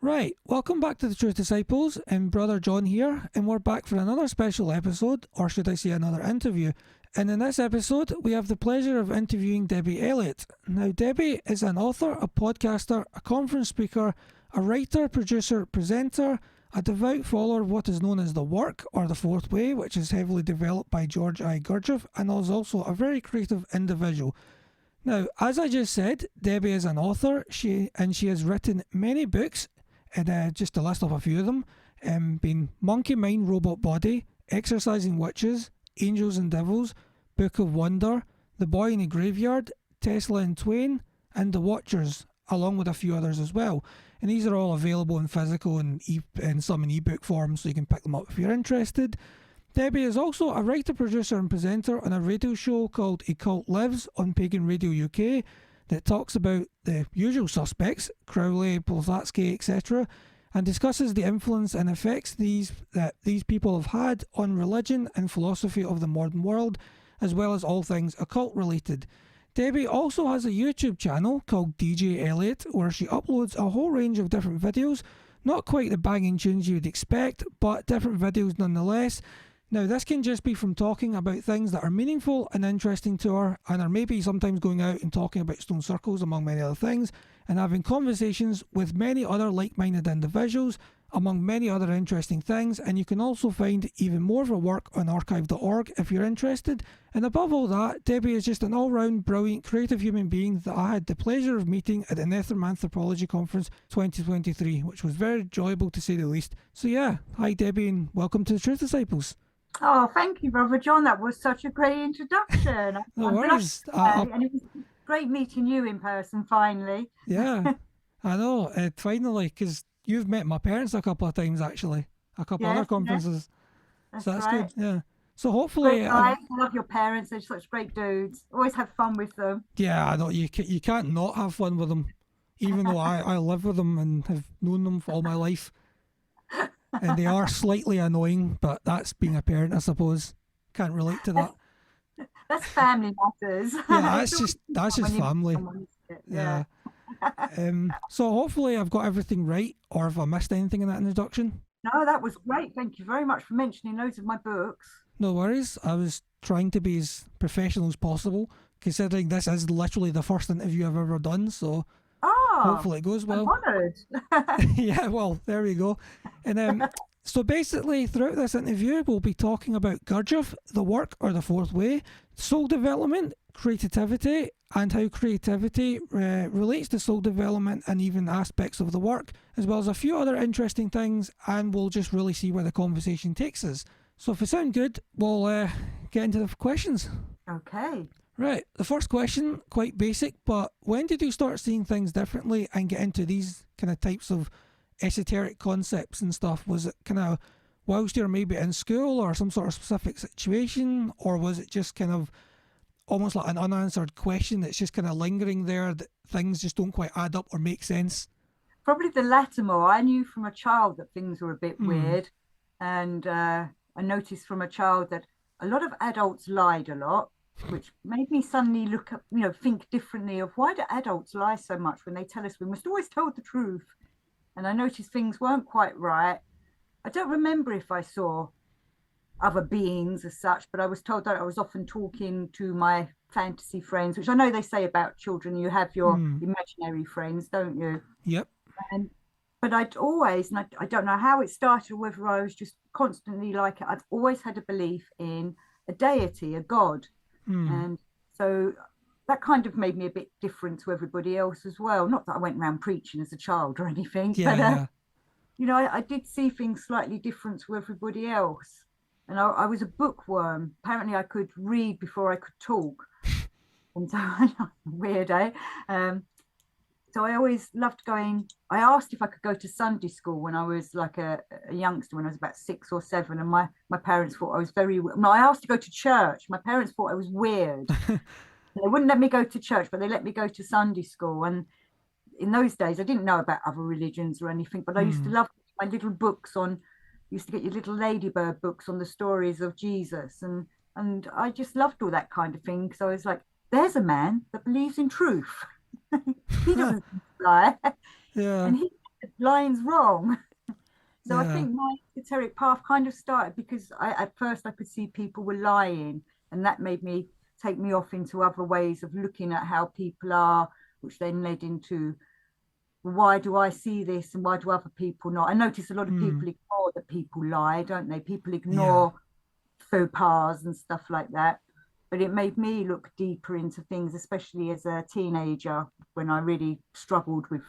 Right, welcome back to the Truth Disciples, and Brother John here, and we're back for another special episode, or should I say another interview. And in this episode, we have the pleasure of interviewing Debbie Elliott. Now, Debbie is an author, a podcaster, a conference speaker, a writer, producer, presenter, a devout follower of what is known as the Work, or the Fourth Way, which is heavily developed by George I. Gurdjieff, and is also a very creative individual. Now, as I just said, Debbie is an author, she has written many books, and just to list off a few of them, being Monkey Mind, Robot Body, Exercising Witches, Angels and Devils, Book of Wonder, The Boy in the Graveyard, Tesla and Twain, and The Watchers, along with a few others as well. And these are all available in physical and some in ebook form, so you can pick them up if you're interested. Debbie is also a writer, producer, and presenter on a radio show called A Cult Lives on Pagan Radio UK that talks about the usual suspects, Crowley, Blavatsky, etc., and discusses the influence and effects that these people have had on religion and philosophy of the modern world, as well as all things occult related. Debbie also has a YouTube channel called DJ Elliott, where she uploads a whole range of different videos, not quite the banging tunes you would expect, but different videos nonetheless. Now, this can just be from talking about things that are meaningful and interesting to her, and are maybe sometimes going out and talking about stone circles, among many other things, and having conversations with many other like-minded individuals, among many other interesting things. And you can also find even more of her work on archive.org if you're interested. And above all that, Debbie is just an all-round brilliant creative human being that I had the pleasure of meeting at the Anthropology Conference 2023, which was very enjoyable to say the least. So yeah, hi Debbie, and welcome to the Truth Disciples. Oh, thank you, Brother John. That was such a great introduction. No worries. And it was great meeting you in person, finally. Yeah, I know. Finally, because you've met my parents a couple of times, actually. A couple other conferences. Yes. So that's right. good, yeah. So hopefully... I love your parents. They're such great dudes. Always have fun with them. Yeah, I know. You can't not have fun with them. Even though I live with them and have known them for all my life. And they are slightly annoying, but that's being a parent, I suppose. Can't relate to that. That's family matters. Yeah, that's just family. Yeah. So hopefully I've got everything right, or if I missed anything in that introduction. No, that was great. Thank you very much for mentioning loads of my books. No worries. I was trying to be as professional as possible, considering this is literally the first interview I've ever done, so... hopefully it goes well. I'm honoured. Yeah, well, there we go. And so basically, throughout this interview, we'll be talking about Gurdjieff, the Work, or the Fourth Way, soul development, creativity, and how creativity relates to soul development and even aspects of the work, as well as a few other interesting things, and we'll just really see where the conversation takes us. So if it sounds good, we'll get into the questions. Okay. Right, the first question, quite basic, but when did you start seeing things differently and get into these kind of types of esoteric concepts and stuff? Was it kind of whilst you're maybe in school or some sort of specific situation, or was it just kind of almost like an unanswered question that's just kind of lingering there, that things just don't quite add up or make sense? Probably the latter more. I knew from a child that things were a bit weird, and I noticed from a child that a lot of adults lied a lot, which made me suddenly look up, think differently of why do adults lie so much when they tell us we must always tell the truth. And I noticed things weren't quite right. I don't remember if I saw other beings as such, but I was told that I was often talking to my fantasy friends, which I know they say about children, you have your imaginary friends, don't you? Yep. But I'd always, and I don't know how it started or whether I was just constantly like it, I've always had a belief in a deity, a God. And so that kind of made me a bit different to everybody else as well. Not that I went around preaching as a child or anything, but I did see things slightly different to everybody else. And I was a bookworm. Apparently I could read before I could talk. And so weird, eh? So I always loved going. I asked if I could go to Sunday school when I was like a youngster, when I was about 6 or 7, and my parents thought I was I asked to go to church. My parents thought I was weird. They wouldn't let me go to church, but they let me go to Sunday school. And in those days, I didn't know about other religions or anything, but I used to love my little books used to get your little ladybird books on the stories of Jesus. And I just loved all that kind of thing. So I was like, there's a man that believes in truth. He doesn't lie. Yeah. And he lying's wrong. So I Yeah. think my esoteric path kind of started because at first I could see people were lying, and that made me take me off into other ways of looking at how people are, which then led into, why do I see this and why do other people not? I notice a lot of Hmm. people ignore that people lie, don't they? People Yeah. ignore faux pas and stuff like that. But it made me look deeper into things, especially as a teenager when I really struggled with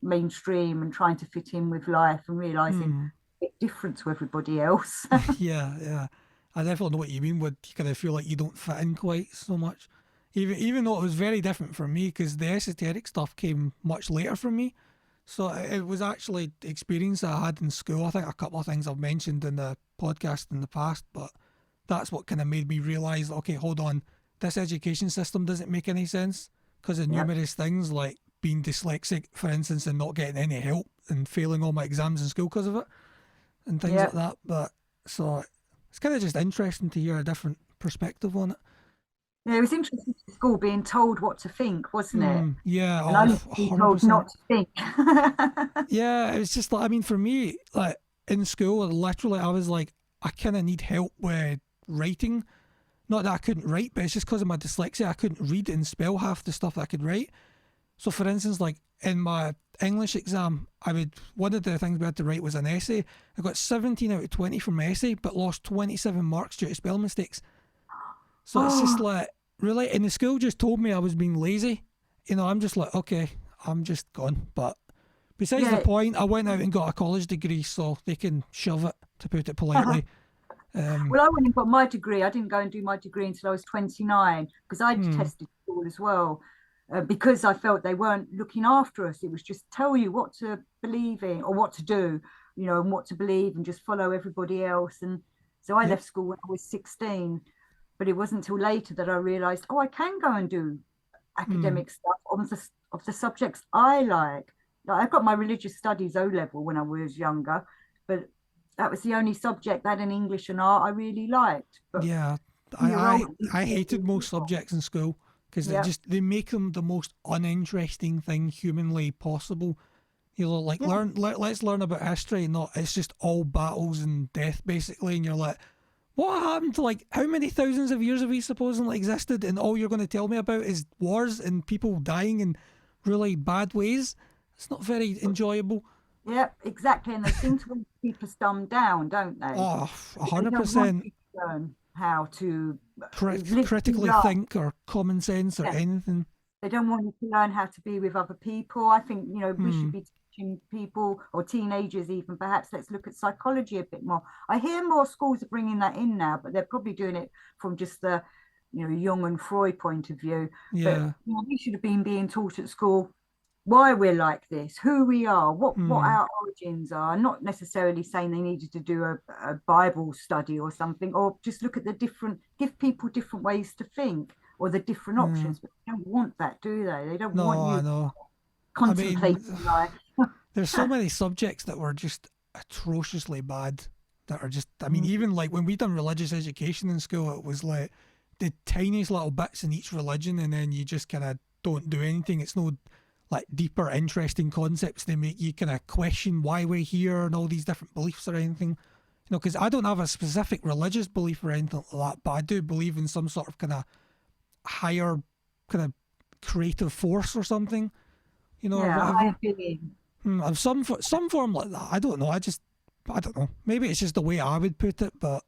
mainstream and trying to fit in with life and realizing Hmm. it's different to everybody else. Yeah, yeah. I definitely know what you mean. Would you kind of feel like you don't fit in quite so much, even though it was very different for me because the esoteric stuff came much later for me. So it was actually the experience that I had in school. I think a couple of things I've mentioned in the podcast in the past, but that's what kind of made me realize, okay, hold on, this education system doesn't make any sense because of Yep, numerous things like being dyslexic, for instance, and not getting any help and failing all my exams in school because of it and things like yep. that. But so it's kind of just interesting to hear a different perspective on it. Yeah, it was interesting at school being told what to think, wasn't it? Yeah, And I oh, used to be told 100%. not to think. Yeah, it's just like, I mean, for me, like in school, literally, I was like, I kind of need help with writing. Not that I couldn't write, but it's just because of my dyslexia, I couldn't read and spell half the stuff that I could write. So, for instance, like in my English exam, one of the things we had to write was an essay. I got 17 out of 20 from my essay, but lost 27 marks due to spell mistakes. So it's just Oh, like, really, and the school just told me I was being lazy. I'm just like, okay, I'm just gone. But besides the yeah. point, I went out and got a college degree, so they can shove it, to put it politely. Well, I went and got my degree. I didn't go and do my degree until I was 29 because I Hmm, tested school as well. Because I felt they weren't looking after us. It was just tell you what to believe in or what to do, and what to believe and just follow everybody else. And so I yep, left school when I was 16, but it wasn't until later that I realized, oh, I can go and do hmm, academic stuff of the subjects I like. Like I got my religious studies O level when I was younger, but that was the only subject that in English and art I really liked. But yeah. when you're older, you I think, hated most subjects in school because yeah, they make them the most uninteresting thing humanly possible. Like yeah, let's learn about history. Not it's just all battles and death basically, and you're like, what happened to like how many thousands of years have we supposedly existed, and all you're going to tell me about is wars and people dying in really bad ways? It's not very enjoyable. yeah, exactly. And they seem to want to keep us dumbed down, don't they? Oh, a They hundred don't want percent. you to learn how to live your Critically life. think or common sense or Yeah. anything. They don't want you to learn how to be with other people. I think, we Hmm. should be teaching people or teenagers even, perhaps let's look at psychology a bit more. I hear more schools are bringing that in now, but they're probably doing it from just the, Jung and Freud point of view. But Yeah. we should have been being taught at school why we're like this, who we are, what Hmm. our origins are. Not necessarily saying they needed to do a Bible study or something, or just look at give people different ways to think or the different Yeah. options. But they don't want that, do they? They don't want No, I you know. I mean, contemplating life. there's so many subjects that were just atrociously bad that are just, I mean, Mm, even like when we done religious education in school, it was like the tiniest little bits in each religion, and then you just kind of don't do anything. It's no like deeper, interesting concepts. They make you kind of question why we're here and all these different beliefs or anything. Because I don't have a specific religious belief or anything like that, but I do believe in some sort of kind of higher, kind of creative force or something, or yeah, higher whatever. being. Of some form like that. I don't know. I don't know. Maybe it's just the way I would put it, but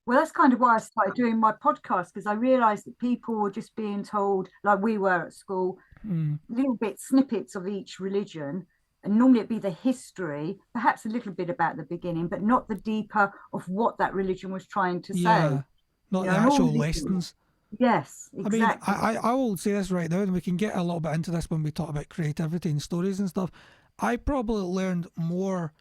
Well, that's kind of why I started doing my podcast because I realized that people were just being told, like we were at school, mm, little bit snippets of each religion, and normally it'd be the history, perhaps a little bit about the beginning, but not the deeper of what that religion was trying to say. yeah, not the And all actual little. lessons. Yes, I mean, exactly. I will say this right now, and we can get a little bit into this when we talk about creativity and stories and stuff. I probably learned more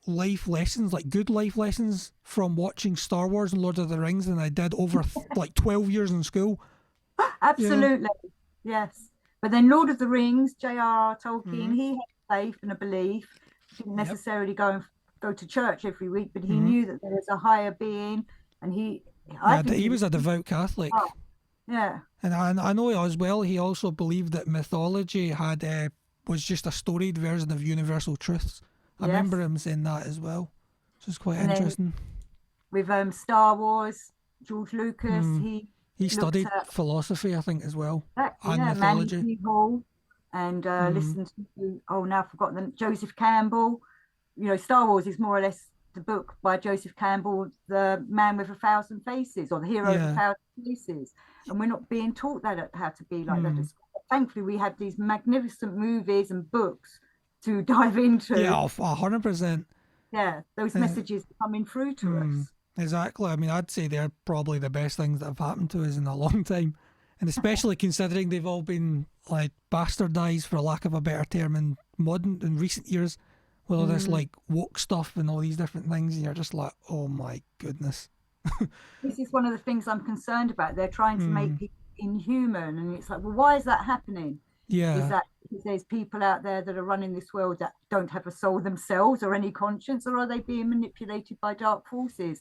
life lessons, like good life lessons, from watching Star Wars and Lord of the Rings than I did over like 12 years in school. You know? Absolutely. Yes. But then Lord of the Rings, J.R.R. Mm-hmm. Tolkien, he had faith and a belief. Didn't Yep. necessarily go to church every week, but he Mm-hmm. knew that there was a higher being, and I Yeah, think he he was. was a devout Oh, Catholic. yeah. And I know as well, he also believed that mythology was just a storied version of universal truths, I remember him saying that as well, which is quite And interesting. Then with Star Wars, George Lucas, He looked studied at philosophy, I think, as well, exactly, and yeah, Manly mythology. P. Hall, and listened to, now I've forgotten them, Joseph Campbell. Star Wars is more or less the book by Joseph Campbell, The Man with a Thousand Faces, or The Hero of a Yeah. Thousand Faces. And we're not being taught that how to be like that at school. Thankfully, we have these magnificent movies and books to dive into. Yeah, 100%. Yeah, those messages coming through to us. Exactly. I mean, I'd say they're probably the best things that have happened to us in a long time. And especially considering they've all been like bastardized, for lack of a better term, in recent years, with all this like woke stuff and all these different things, and you're just like, oh my goodness. This is one of the things I'm concerned about. They're trying to make people inhuman, and it's like, well, why is that happening? Is Yeah. that because there's people out there that are running this world that don't have a soul themselves or any conscience, or are they being manipulated by dark forces?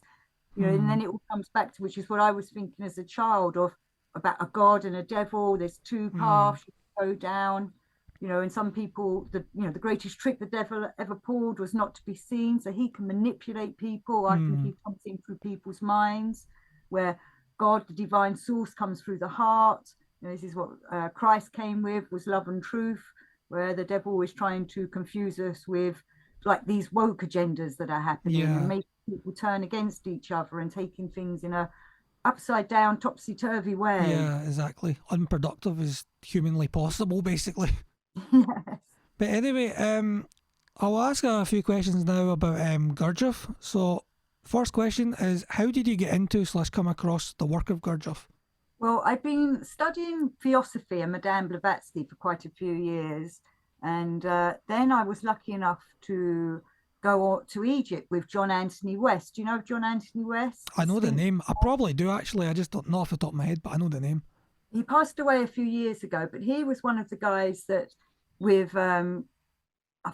And then it all comes back to, which is what I was thinking as a child, of about a god and a devil. There's two paths you go down. And some people, the greatest trick the devil ever pulled was not to be seen, so he can manipulate people. I think he comes in through people's minds, where God, the divine source, comes through the heart. This is what Christ came with, was love and truth, where the devil is trying to confuse us with like these woke agendas that are happening and make people turn against each other and taking things in a upside down, topsy-turvy way. Yeah, exactly. Unproductive as humanly possible, basically. Yes. But anyway, I'll ask a few questions now about Gurdjieff. So, first question is, how did you get into / come across the work of Gurdjieff? Well, I've been studying Theosophy and Madame Blavatsky for quite a few years. And then I was lucky enough to go to Egypt with John Anthony West. Do you know John Anthony West? I know the name. I probably do, actually. I just don't know off the top of my head, but I know the name. He passed away a few years ago, but he was one of the guys that with, I've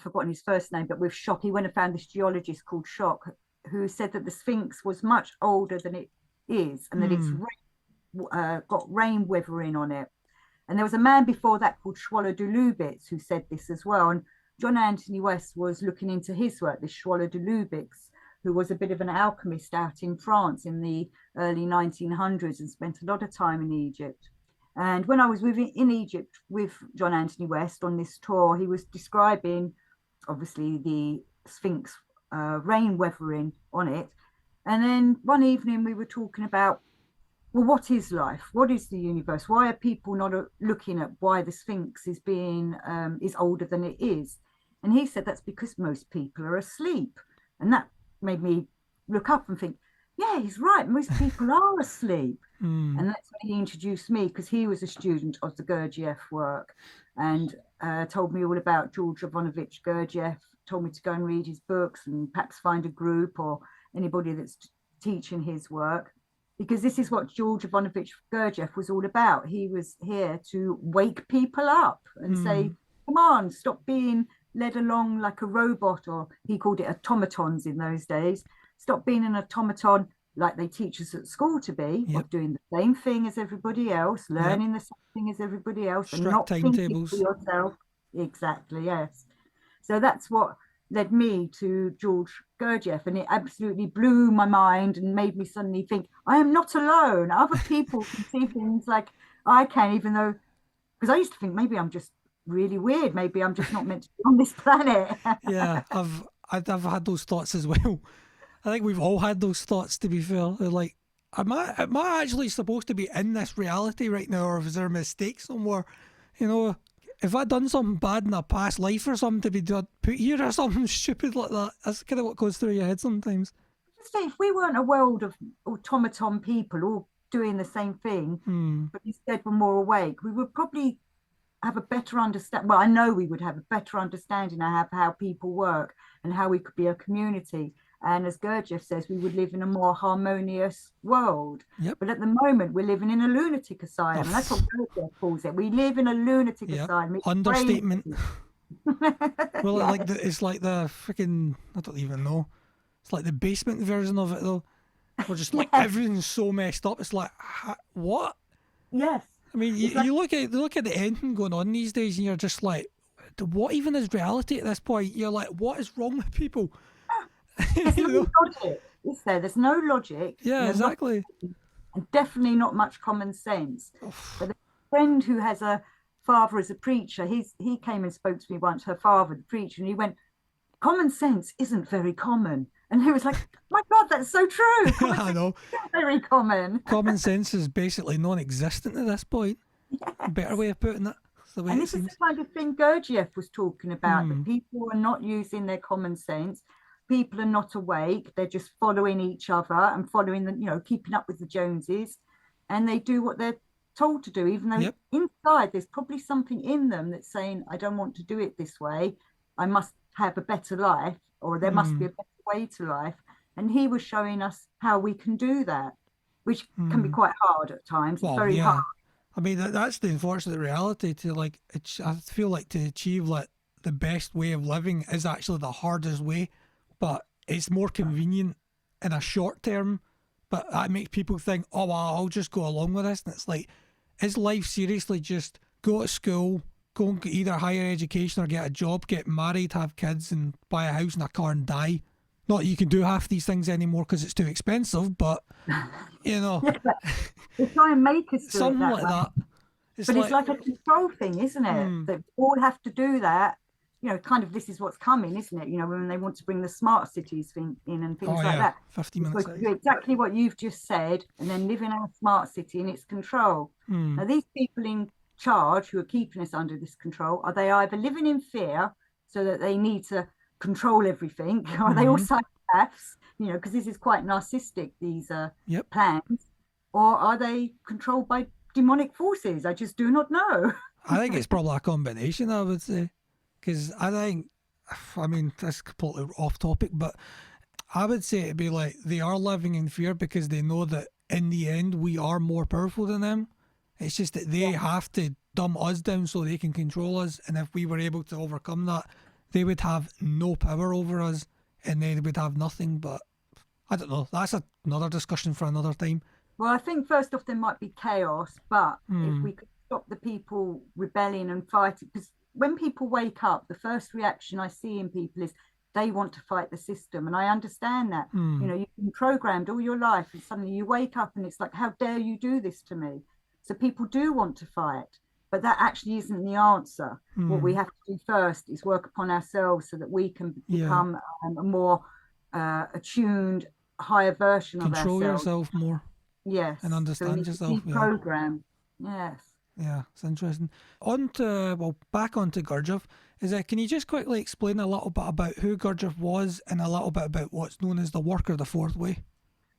forgotten his first name, but with Schock, he went and found this geologist called Schock, who said that the Sphinx was much older than it is, and that it's got rain weathering on it. And there was a man before that called Schwaller de Lubitz who said this as well. And John Anthony West was looking into his work, this Schwaller de Lubitz, who was a bit of an alchemist out in France in the early 1900s and spent a lot of time in Egypt. And when I was in Egypt with John Anthony West on this tour, he was describing, obviously, the Sphinx rain weathering on it. And then one evening we were talking about, well, what is life? What is the universe? Why are people not looking at why the Sphinx is is older than it is? And he said that's because most people are asleep. And that made me look up and think, yeah, he's right. Most people are asleep. And that's when he introduced me, because he was a student of the Gurdjieff work, and told me all about George Ivanovich Gurdjieff, told me to go and read his books and perhaps find a group or anybody that's teaching his work, because this is what George Ivanovich Gurdjieff was all about. He was here to wake people up and say, come on, stop being led along like a robot, or he called it automatons in those days. Stop being an automaton like they teach us at school to be, of doing the same thing as everybody else, learning the same thing as everybody else, strict and not thinking timetables for yourself. Exactly, yes. So that's what led me to George Gurdjieff, and it absolutely blew my mind and made me suddenly think, I am not alone. Other people can see things like I can, even though, because I used to think maybe I'm just really weird, maybe I'm just not meant to be on this planet. Yeah, I've had those thoughts as well. I think we've all had those thoughts, to be fair. They're like, am I actually supposed to be in this reality right now, or is there a mistake somewhere? If I'd done something bad in a past life or something to be put here or something stupid like that, that's kind of what goes through your head sometimes. If we weren't a world of automaton people all doing the same thing, but instead were more awake, we would probably have a better understanding. Well, I know we would have a better understanding of how people work and how we could be a community. And as Gurdjieff says, we would live in a more harmonious world. Yep. But at the moment, we're living in a lunatic asylum. And that's what Gurdjieff calls it. We live in a lunatic asylum. It's understatement. Well, yeah. It's like the freaking, I don't even know. It's like the basement version of it, though. We're just like, everything's so messed up. It's like, what? Yes. I mean, you look at the ending going on these days, and you're just like, what even is reality at this point? You're like, what is wrong with people? There's You no know? logic, is there? There's no logic. Yeah, exactly. And definitely not much common sense. Oof. But a friend who has a father as a preacher, he came and spoke to me once, her father, the preacher, and he went, common sense isn't very common. And he was like, my God, that's so true. Common I sense know. isn't very common. Common sense is basically non-existent at this point. Better way of putting it. That's the way And it this is the seems. kind of thing Gurdjieff was talking about, that people are not using their common sense. People are not awake. They're just following each other and following the, keeping up with the Joneses. And they do what they're told to do, even though Yep. inside there's probably something in them that's saying, I don't want to do it this way. I must have a better life, or there must be a better way to life. And he was showing us how we can do that, which can be quite hard at times. It's Well, very yeah. hard. I mean, that's the unfortunate reality. To like, I feel like to achieve like the best way of living is actually the hardest way, but it's more convenient in a short term. But that makes people think, oh, well, I'll just go along with this. And it's like, is life seriously just go to school, go and get either higher education or get a job, get married, have kids, and buy a house and a car and die? Not that you can do half these things anymore because it's too expensive, but Yeah, but they try and make us do it something that like way. that. But it's like a control thing, isn't it? That all have to do that. Kind of this is what's coming, isn't it? When they want to bring the smart cities thing in and things oh like yeah, that. 50 We're minutes. supposed to do exactly what you've just said and then live in our smart city in its control. Now, these people in charge who are keeping us under this control, are they either living in fear so that they need to control everything? Are they all psychopaths? Because this is quite narcissistic, these Yep. plans. Or are they controlled by demonic forces? I just do not know. I think it's probably a combination, I would say. Because I mean, that's completely off topic, but I would say it'd be like they are living in fear because they know that in the end we are more powerful than them. It's just that they have to dumb us down so they can control us. And if we were able to overcome that, they would have no power over us and they would have nothing. But I don't know. That's another discussion for another time. Well, I think first off, there might be chaos, but if we could stop the people rebelling and fighting, because when people wake up, the first reaction I see in people is they want to fight the system. And I understand that. You've been programmed all your life and suddenly you wake up and it's like, how dare you do this to me? So people do want to fight, but that actually isn't the answer. What we have to do first is work upon ourselves so that we can become a more attuned, higher version of ourselves. Control yourself more. Yes. And understand yourself. Program. Yes. Yeah, it's interesting. Back onto Gurdjieff. Can you just quickly explain a little bit about who Gurdjieff was and a little bit about what's known as the worker of the fourth way?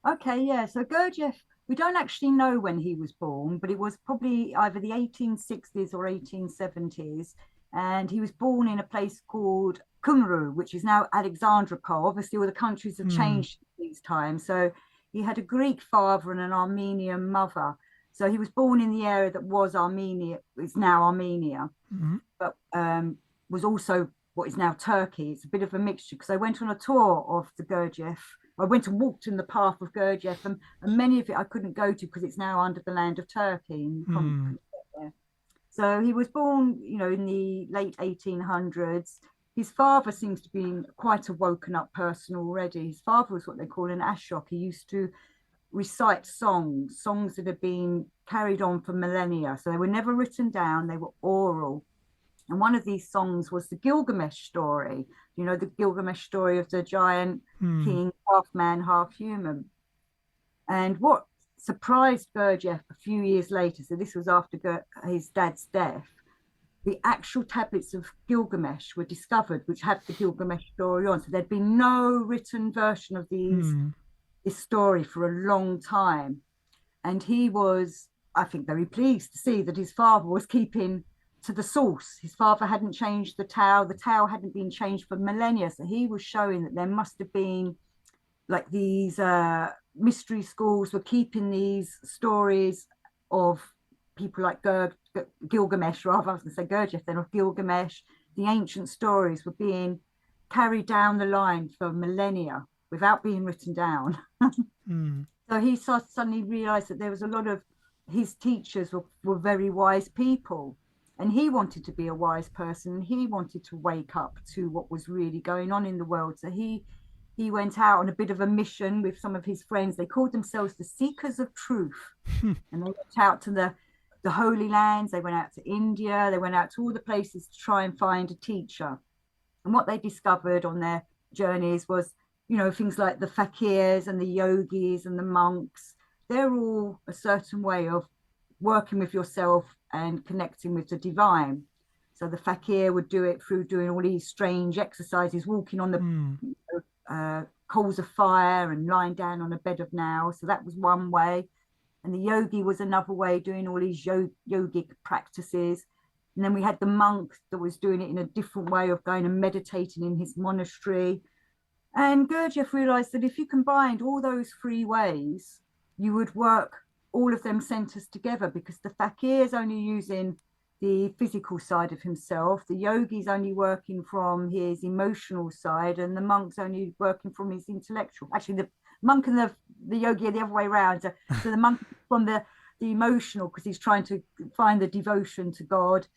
Okay, yeah. So Gurdjieff, we don't actually know when he was born, but it was probably either the 1860s or 1870s. And he was born in a place called Kumru, which is now Alexandropol. Obviously, all the countries have changed these times. So he had a Greek father and an Armenian mother. So he was born in the area that was Armenia, is now Armenia, but was also what is now Turkey. It's a bit of a mixture because I went on a tour of the Gurdjieff. I went and walked in the path of Gurdjieff, and many of it I couldn't go to because it's now under the land of Turkey. So he was born, in the late 1800s. His father seems to be quite a woken up person already. His father was what they call an ashok. He used to recite songs that had been carried on for millennia. So they were never written down, they were oral. And one of these songs was the Gilgamesh story, the Gilgamesh story of the giant king, half man, half human. And what surprised Gurdjieff a few years later, so this was after his dad's death, the actual tablets of Gilgamesh were discovered, which had the Gilgamesh story on. So there'd been no written version of this story for a long time. And he was, I think, very pleased to see that his father was keeping to the source. His father hadn't changed the Tao hadn't been changed for millennia. So he was showing that there must have been like these mystery schools were keeping these stories of people like Gilgamesh, rather, I was going to say Gurdjieff then, of Gilgamesh. The ancient stories were being carried down the line for millennia without being written down. So he suddenly realized that there was a lot of his teachers were very wise people. And he wanted to be a wise person. He wanted to wake up to what was really going on in the world. So he went out on a bit of a mission with some of his friends. They called themselves the Seekers of Truth. And they went out to the Holy Lands. They went out to India. They went out to all the places to try and find a teacher. And what they discovered on their journeys was, things like the fakirs and the yogis and the monks. They're all a certain way of working with yourself and connecting with the divine. So the fakir would do it through doing all these strange exercises, walking on the coals of fire and lying down on a bed of nails. So that was one way. And the yogi was another way, doing all these yogic practices. And then we had the monk that was doing it in a different way of going and meditating in his monastery. And Gurdjieff realized that if you combined all those three ways, you would work all of them centers together, because the fakir is only using the physical side of himself, the yogi's only working from his emotional side, and the monk's only working from his intellectual. Actually, the monk and the yogi are the other way around. So the monk from the emotional, because he's trying to find the devotion to God,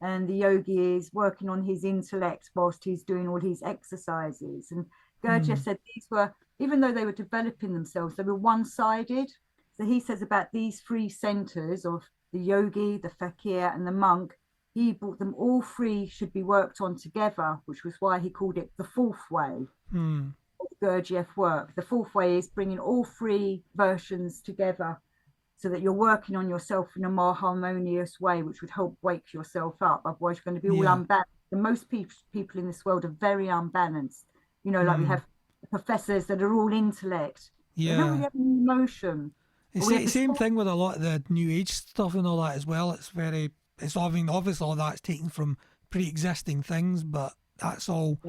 and the yogi is working on his intellect whilst he's doing all his exercises. And Gurdjieff said these were, even though they were developing themselves, they were one-sided. So he says about these three centers of the yogi, the fakir, and the monk, he brought them all three should be worked on together, which was why he called it the fourth way of Gurdjieff work. The fourth way is bringing all three versions together so that you're working on yourself in a more harmonious way, which would help wake yourself up. Otherwise, you're going to be all unbalanced. And most people in this world are very unbalanced. Like we have professors that are all intellect. They don't really have any emotion. It's same thing with a lot of the New Age stuff and all that as well. Obviously all that's taken from pre-existing things, but that's all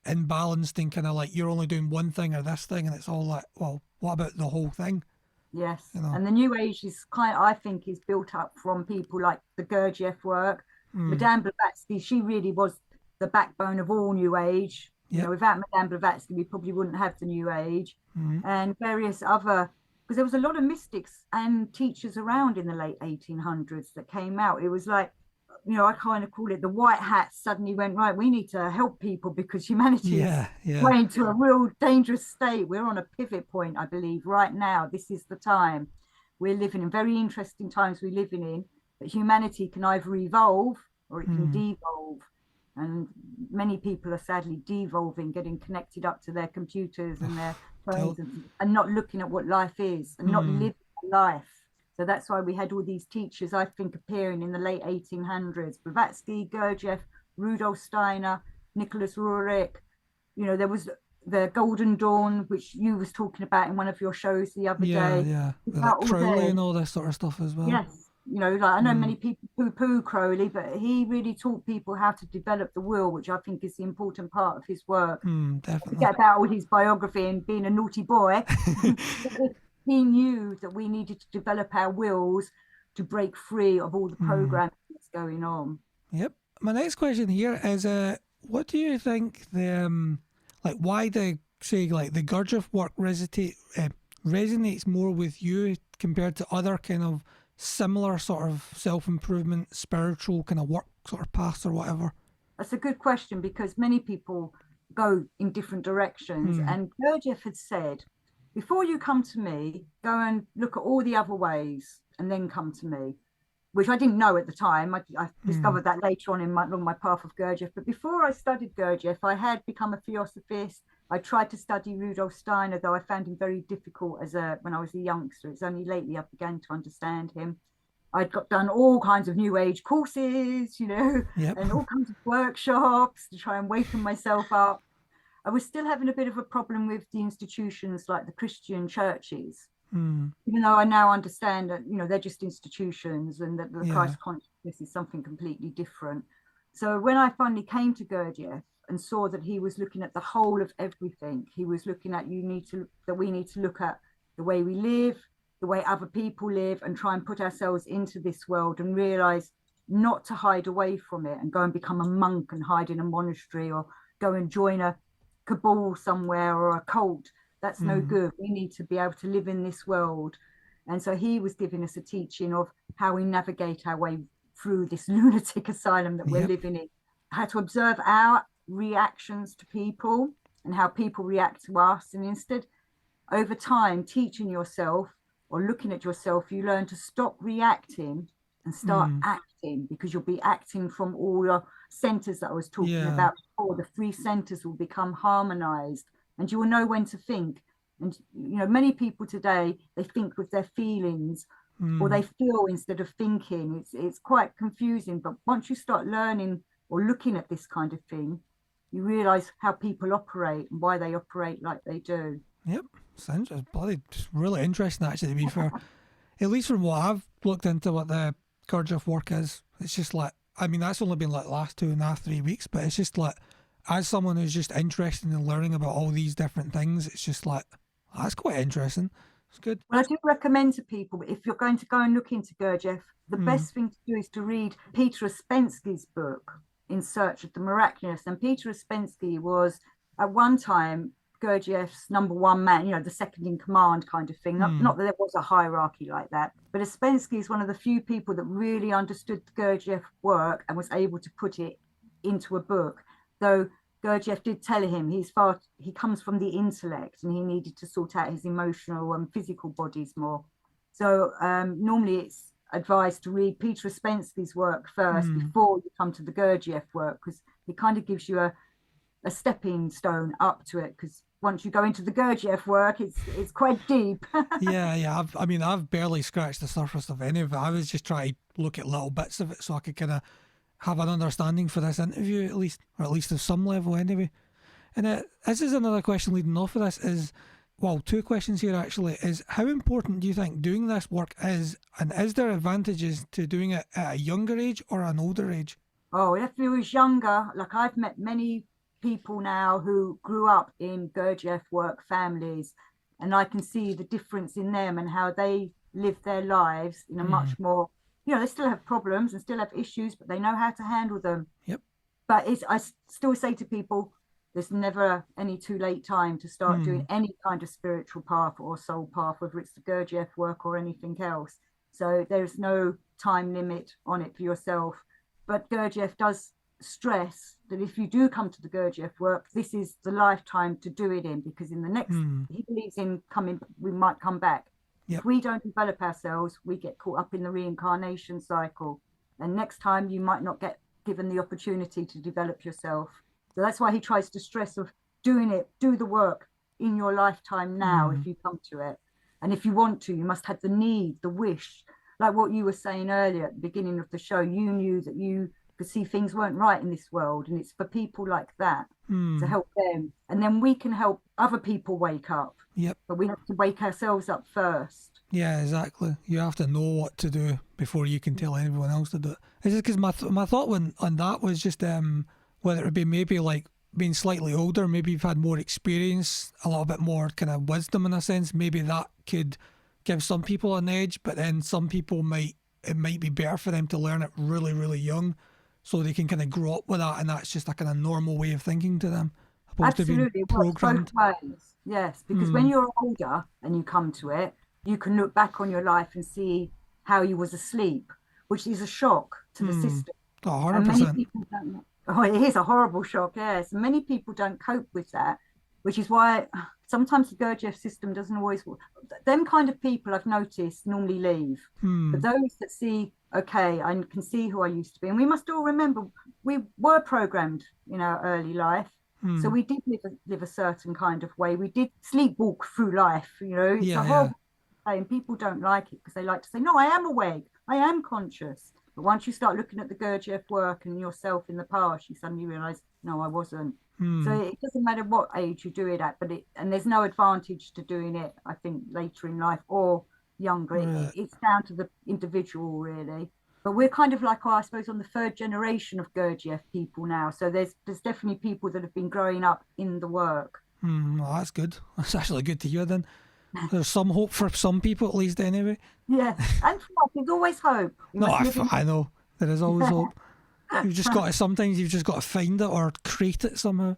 imbalanced and kind of like you're only doing one thing or this thing, and it's all like, well, what about the whole thing? Yes, and the New Age is I think, is built up from people like the Gurdjieff work. Madame Blavatsky, she really was the backbone of all New Age. Without Madame Blavatsky, we probably wouldn't have the New Age. And various other, because there was a lot of mystics and teachers around in the late 1800s that came out. It was like, I kind of call it the white hats suddenly went, right, we need to help people because humanity is going to a real dangerous state. We're on a pivot point, I believe, right now. This is the time. We're living in very interesting times we're living in, but humanity can either evolve or it can devolve. And many people are sadly devolving, getting connected up to their computers and their phones and not looking at what life is and not living life. So that's why we had all these teachers, I think, appearing in the late 1800s. Blavatsky, Gurdjieff, Rudolf Steiner, Nicholas Roerich. There was the Golden Dawn, which you was talking about in one of your shows the other day. Yeah, like Crowley and all this sort of stuff as well. Yes. I know many people poo-poo Crowley, but he really taught people how to develop the will, which I think is the important part of his work. Definitely. Forget about all his biography and being a naughty boy. He knew that we needed to develop our wills to break free of all the programming that's going on. Yep. My next question here is, what do you think why the Gurdjieff work resonates more with you compared to other kind of similar sort of self-improvement, spiritual kind of work sort of paths or whatever? That's a good question, because many people go in different directions. And Gurdjieff had said, before you come to me, go and look at all the other ways and then come to me, which I didn't know at the time. I discovered that later on along my path of Gurdjieff. But before I studied Gurdjieff, I had become a theosophist. I tried to study Rudolf Steiner, though I found him very difficult when I was a youngster. It's only lately I began to understand him. I'd done all kinds of New Age courses, and all kinds of workshops to try and waken myself up. I was still having a bit of a problem with the institutions like the Christian churches, even though I now understand that, they're just institutions and that the Christ consciousness is something completely different. So when I finally came to Gurdjieff and saw that he was looking at the whole of everything, he was looking at we need to look at the way we live, the way other people live, and try and put ourselves into this world and realize not to hide away from it and go and become a monk and hide in a monastery or go and join a cabal somewhere or a cult. That's no good. We need to be able to live in this world. And so he was giving us a teaching of how we navigate our way through this lunatic asylum that we're living in. I had to observe our reactions to people and how people react to us. And instead, over time, teaching yourself or looking at yourself, you learn to stop reacting and start acting, because you'll be acting from all your centers that I was talking about before. The three centers will become harmonized, and you will know when to think. And many people today, they think with their feelings, or they feel instead of thinking. It's quite confusing, but once you start learning or looking at this kind of thing, you realize how people operate and why they operate like they do. Yep, sounds really interesting, actually, to be fair. At least from what I've looked into what the Gurdjieff work is, it's just like, I mean, that's only been like the last 2.5, 3 weeks, but it's just like, as someone who's just interested in learning about all these different things, it's just like, that's quite interesting. It's good. Well, I do recommend to people, if you're going to go and look into Gurdjieff, the best thing to do is to read Peter Ouspensky's book, In Search of the Miraculous. And Peter Ouspensky was, at one time, Gurdjieff's number one man, the second in command kind of thing. Not that there was a hierarchy like that, but Ouspensky is one of the few people that really understood the Gurdjieff work and was able to put it into a book. Though Gurdjieff did tell him he comes from the intellect and he needed to sort out his emotional and physical bodies more. So normally it's advised to read Peter Ouspensky's work first before you come to the Gurdjieff work, because it kind of gives you a stepping stone up to it, because once you go into the Gurdjieff work, it's quite deep. I've barely scratched the surface of any of it. I was just trying to look at little bits of it so I could kind of have an understanding for this interview, at least at some level anyway. And this is another question leading off of this is, well, two questions here actually, is how important do you think doing this work is, and is there advantages to doing it at a younger age or an older age? Oh, if you was younger, like I've met many people now who grew up in Gurdjieff work families, and I can see the difference in them and how they live their lives in a much more, they still have problems and still have issues, but they know how to handle them. Yep. But I still say to people, there's never any too late time to start doing any kind of spiritual path or soul path, whether it's the Gurdjieff work or anything else. So there's no time limit on it for yourself. But Gurdjieff does stress that if you do come to the Gurdjieff work, this is the lifetime to do it in, because in the next, he believes in we might come back. Yep. If we don't develop ourselves, we get caught up in the reincarnation cycle. And next time you might not get given the opportunity to develop yourself. So that's why he tries to stress of do the work in your lifetime now if you come to it. And if you want to, you must have the need, the wish. Like what you were saying earlier at the beginning of the show, you knew that you could see things weren't right in this world, and it's for people like that to help them, and then we can help other people wake up. Yep. But we have to wake ourselves up first. Yeah, exactly. You have to know what to do before you can tell anyone else to do it. It's just because my thought on that was just whether it would be maybe like being slightly older, maybe you've had more experience, a little bit more kind of wisdom in a sense. Maybe that could give some people an edge, but then some people it might be better for them to learn it really, really young, so they can kind of grow up with that, and that's just a kind of normal way of thinking to them, opposed Absolutely. to being programmed. Both ways. Yes, because when you're older and you come to it, you can look back on your life and see how you was asleep, which is a shock to the system. 100%. And many people don't. Oh, it is a horrible shock, yes. And many people don't cope with that, which is why sometimes the Gurdjieff system doesn't always work. Them kind of people I've noticed normally leave. But those that see, okay, I can see who I used to be. And we must all remember, we were programmed in our early life. So we did live a certain kind of way. We did sleepwalk through life, It's a horrible thing. And people don't like it because they like to say, no, I am awake. I am conscious. But once you start looking at the Gurdjieff work and yourself in the past, you suddenly realize, no, I wasn't. So it doesn't matter what age you do it at, and there's no advantage to doing it, I think, later in life or younger. It's down to the individual, really. But we're kind of like, I suppose, on the third generation of Gurdjieff people now. So there's definitely people that have been growing up in the work. Well, that's good. That's actually good to hear then. There's some hope for some people, at least, anyway. Yeah, and for us, there's always hope. I know. There is always hope. You've just got to find it or create it somehow.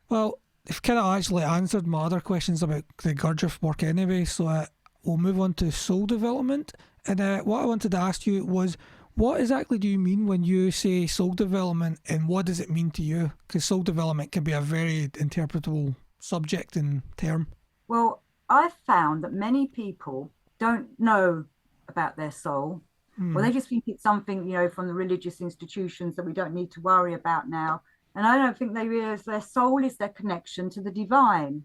Well, you've kind of actually answered my other questions about the Gurdjieff work anyway, so we'll move on to soul development. And what I wanted to ask you was, What exactly do you mean when you say soul development, and what does it mean to you? Because soul development can be a very interpretable subject and term. Well, I've found that many people don't know about their soul, or they just think it's something, from the religious institutions that we don't need to worry about now. And I don't think they realize their soul is their connection to the divine.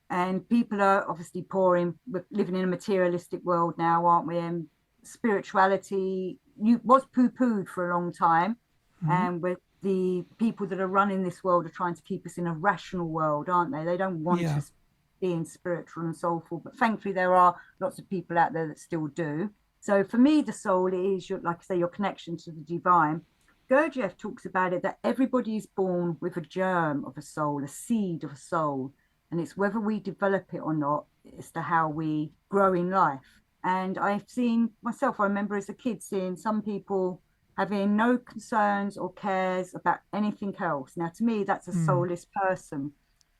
And people are obviously we're living in a materialistic world now, aren't we? And spirituality was poo-pooed for a long time. And with the people that are running this world are trying to keep us in a rational world, aren't they? They don't want us being spiritual and soulful, but thankfully there are lots of people out there that still do. So for me, the soul is like I say, your connection to the divine. Gurdjieff talks about it that everybody is born with a germ of a soul, a seed of a soul, and it's whether we develop it or not as to how we grow in life. And I've seen myself, I remember as a kid seeing some people having no concerns or cares about anything else. Now, to me, that's a soulless person.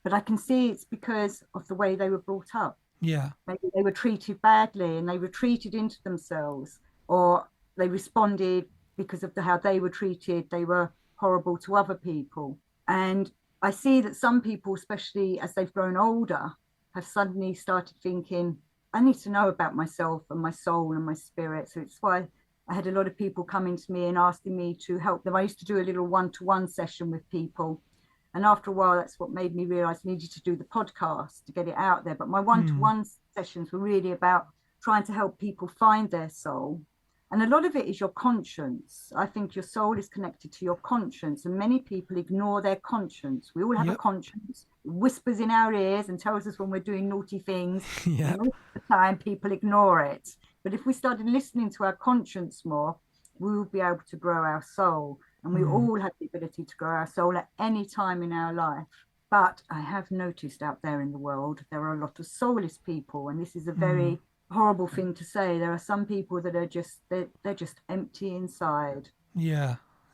But I can see it's because of the way they were brought up. Yeah. Maybe they were treated badly and they retreated into themselves, or they responded because of how they were treated. They were horrible to other people. And I see that some people, especially as they've grown older, have suddenly started thinking, I need to know about myself and my soul and my spirit. So it's why I had a lot of people coming to me and asking me to help them. I used to do a little one-to-one session with people. And after a while, that's what made me realize I needed to do the podcast to get it out there. But my one-to-one sessions were really about trying to help people find their soul. And a lot of it is your conscience. I think your soul is connected to your conscience. And many people ignore their conscience. We all have a conscience. It whispers in our ears and tells us when we're doing naughty things. And all the time, people ignore it. But if we started listening to our conscience more, we will be able to grow our soul. And we all have the ability to grow our soul at any time in our life. But I have noticed out there in the world, there are a lot of soulless people. And this is a very horrible thing to say. There are some people that are they're just empty inside.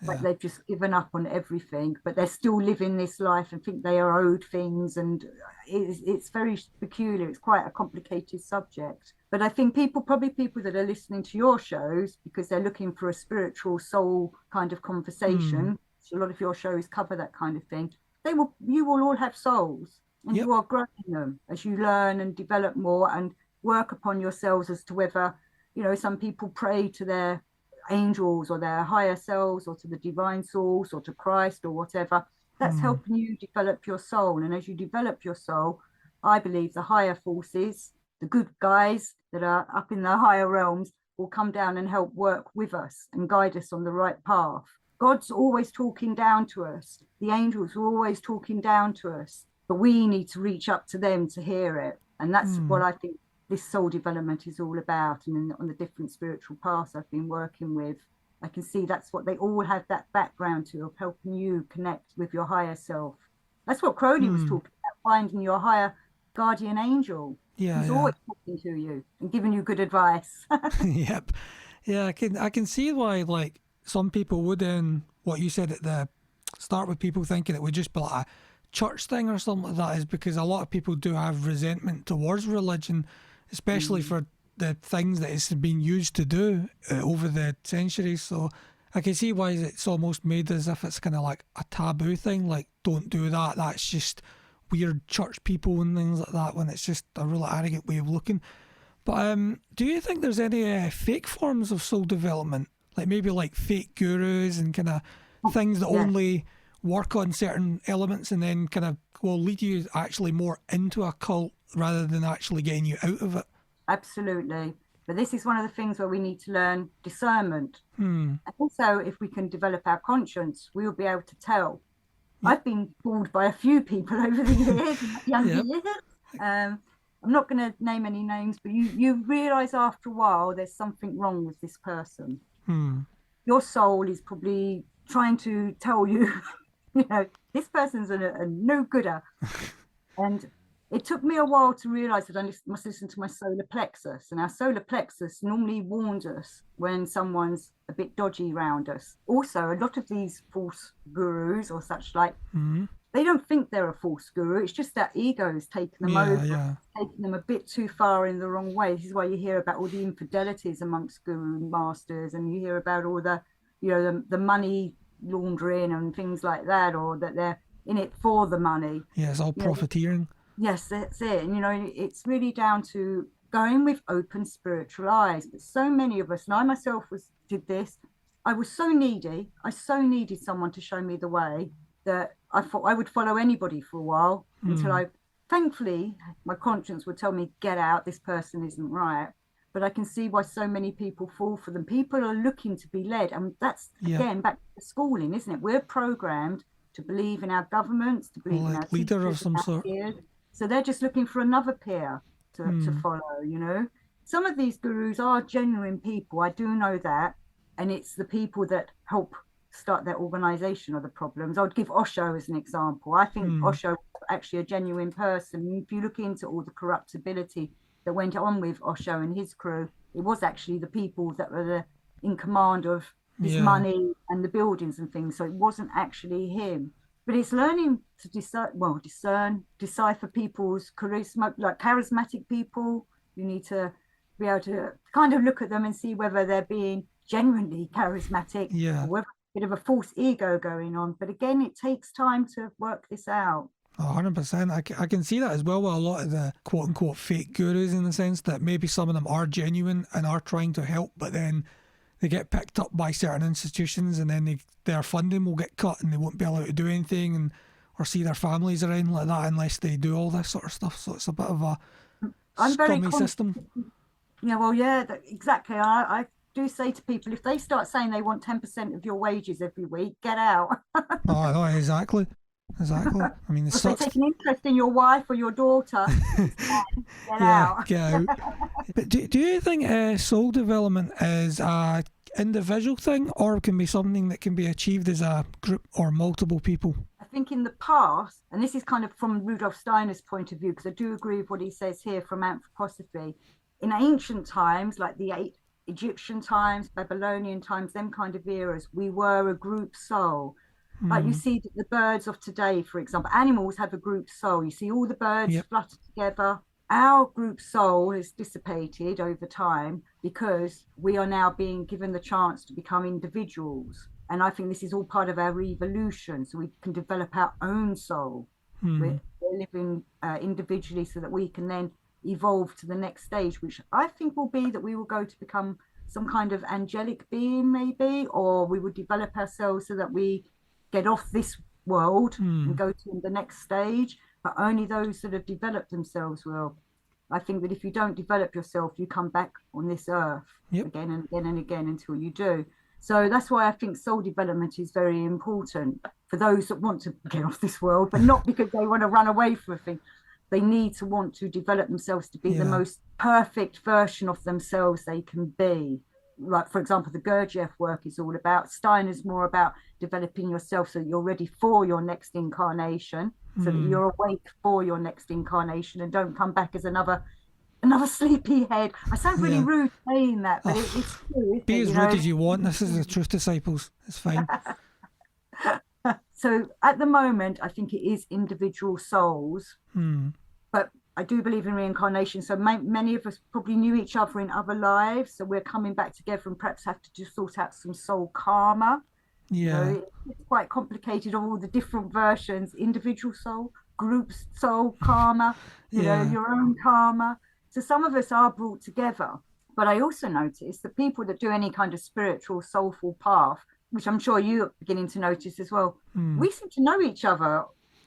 Like they've just given up on everything, but they're still living this life and think they are owed things. And it's very peculiar. It's quite a complicated subject. But I think people that are listening to your shows because they're looking for a spiritual soul kind of conversation. So a lot of your shows cover that kind of thing. You will all have souls, and you are growing them as you learn and develop more and work upon yourselves as to whether, some people pray to their angels or their higher selves or to the divine source or to Christ or whatever. That's helping you develop your soul. And as you develop your soul, I believe the higher forces, the good guys that are up in the higher realms, will come down and help work with us and guide us on the right path. God's always talking down to us. The angels are always talking down to us, but we need to reach up to them to hear it. And that's what I think this soul development is all about. And on the different spiritual paths I've been working with, I can see that's what they all have that background to, of helping you connect with your higher self. That's what Crowley was talking about, finding your higher guardian angel. He's always talking to you and giving you good advice. Yep. Yeah, I can see why, like, some people would, what you said at the start with people thinking it would just be like a church thing or something like that, is because a lot of people do have resentment towards religion, especially for the things that it's been used to do over the centuries. So I can see why it's almost made as if it's kind of like a taboo thing, like, don't do that, that's just weird church people and things like that, when it's just a really arrogant way of looking. But do you think there's any fake forms of soul development, like maybe like fake gurus and kind of things that only work on certain elements and then kind of will lead you actually more into a cult rather than actually getting you out of it? Absolutely. But this is one of the things where we need to learn discernment. And also, if we can develop our conscience, we will be able to tell. I've been fooled by a few people over the years, younger years. I'm not going to name any names, but you realise after a while there's something wrong with this person. Your soul is probably trying to tell you, this person's a no-gooder. And it took me a while to realise that I must listen to my solar plexus. And our solar plexus normally warns us when someone's a bit dodgy around us. Also, a lot of these false gurus or such like, they don't think they're a false guru. It's just that ego has taken them over, taking them a bit too far in the wrong way. This is why you hear about all the infidelities amongst guru masters, and you hear about all the, the money laundering and things like that, or that they're in it for the money. Yeah, it's all profiteering. Yes, that's it. And, it's really down to going with open spiritual eyes. But so many of us, and I myself did this, I was so needy. I so needed someone to show me the way that I thought I would follow anybody for a while until thankfully, my conscience would tell me, get out, this person isn't right. But I can see why so many people fall for them. People are looking to be led. And that's, again, back to schooling, isn't it? We're programmed to believe in our governments, to believe in our leader teachers, of some sort. Peers. So they're just looking for another peer to follow, Some of these gurus are genuine people. I do know that. And it's the people that help start their organization are the problems. I would give Osho as an example. I think Osho was actually a genuine person. If you look into all the corruptibility that went on with Osho and his crew, it was actually the people that were in command of this money and the buildings and things. So it wasn't actually him. But it's learning to decipher people's charisma, like charismatic people. You need to be able to kind of look at them and see whether they're being genuinely charismatic, or whether a bit of a false ego going on. But again, it takes time to work this out. 100%. I can see that as well with a lot of the quote-unquote fake gurus, in the sense that maybe some of them are genuine and are trying to help, but then they get picked up by certain institutions, and then their funding will get cut and they won't be allowed to do anything or see their families around like that unless they do all this sort of stuff. So it's a bit of a scummy system. Yeah, well, yeah, exactly. I do say to people, if they start saying they want 10% of your wages every week, get out. Oh, no, exactly. I mean, if they take an interest in your wife or your daughter, get out. Get out. But do you think soul development is a individual thing, or can be something that can be achieved as a group or multiple people? I think in the past, and this is kind of from Rudolf Steiner's point of view, because I do agree with what he says here from anthroposophy, in ancient times, like the Egyptian times, Babylonian times, them kind of eras, we were a group soul. Like you see the birds of today, for example, animals have a group soul. You see all the birds flutter together. Our group soul has dissipated over time because we are now being given the chance to become individuals. And I think this is all part of our evolution, so we can develop our own soul. We're living individually so that we can then evolve to the next stage, which I think will be that we will go to become some kind of angelic being, maybe, or we will develop ourselves so that we get off this world and go to the next stage. But only those that have developed themselves will. I think that if you don't develop yourself, you come back on this earth again and again and again until you do. So that's why I think soul development is very important for those that want to get off this world, but not because they want to run away from a thing. They need to want to develop themselves to be the most perfect version of themselves they can be. Like, for example, the Gurdjieff work is all about. Steiner's more about developing yourself so that you're ready for your next incarnation, so that you're awake for your next incarnation and don't come back as another sleepyhead. I sound really rude saying that, but it's true. Be as rude as you want. This is the truth, disciples. It's fine. So at the moment, I think it is individual souls, but I do believe in reincarnation. So many of us probably knew each other in other lives. So we're coming back together and perhaps have to just sort out some soul karma. Yeah. So it's quite complicated, all the different versions, individual soul, group soul karma, you know, your own karma. So some of us are brought together. But I also notice that people that do any kind of spiritual, soulful path, which I'm sure you're beginning to notice as well, we seem to know each other.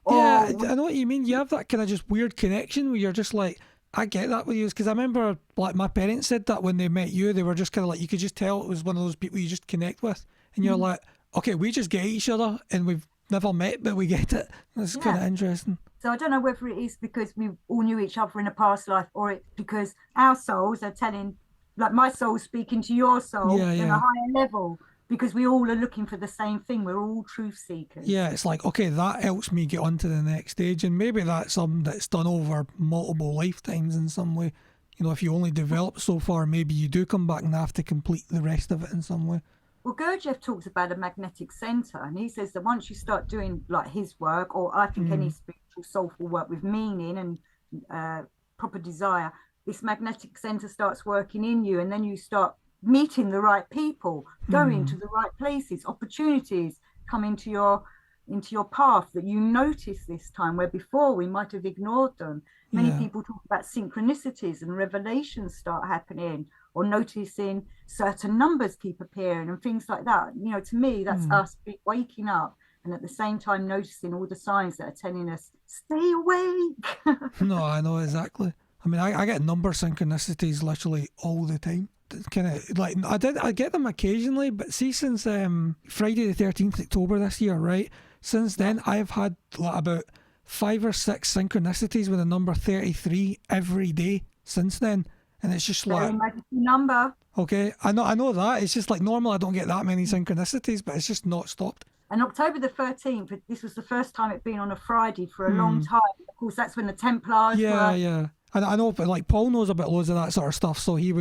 Yeah, I know what you mean. You have that kind of just weird connection where you're just like, I get that with you. Because I remember, like, my parents said that when they met you, they were just kind of like, you could just tell it was one of those people you just connect with. And you're like, okay, we just get each other and we've never met, but we get it. That's kind of interesting. So I don't know whether it is because we all knew each other in a past life, or it's because our souls are telling, like my soul's speaking to your soul on a higher level. Because we all are looking for the same thing. We're all truth seekers. Yeah, it's like, okay, that helps me get on to the next stage. And maybe that's something that's done over multiple lifetimes in some way. You know, if you only develop so far, maybe you do come back and have to complete the rest of it in some way. Well, Gurdjieff talks about a magnetic center, and he says that once you start doing like his work, or I think any spiritual, soulful work with meaning and proper desire, this magnetic center starts working in you, and then you start meeting the right people, going to the right places, opportunities come into your path that you notice this time, where before we might have ignored them. Many people talk about synchronicities and revelations start happening, or noticing certain numbers keep appearing and things like that. You know, to me, that's us waking up and at the same time noticing all the signs that are telling us, stay awake. No, I know exactly. I mean, I get number synchronicities literally all the time. Kind of like I get them occasionally, but see, since Friday the 13th October this year, right? Since then, I've had like about 5 or 6 synchronicities with the number 33 every day since then, and it's just like magic number. Okay, I know that. It's just like normal. I don't get that many synchronicities, but it's just not stopped. And October the 13th, this was the first time it'd been on a Friday for a long time. Of course, that's when the Templars were. Yeah. I know, but like Paul knows about loads of that sort of stuff. So we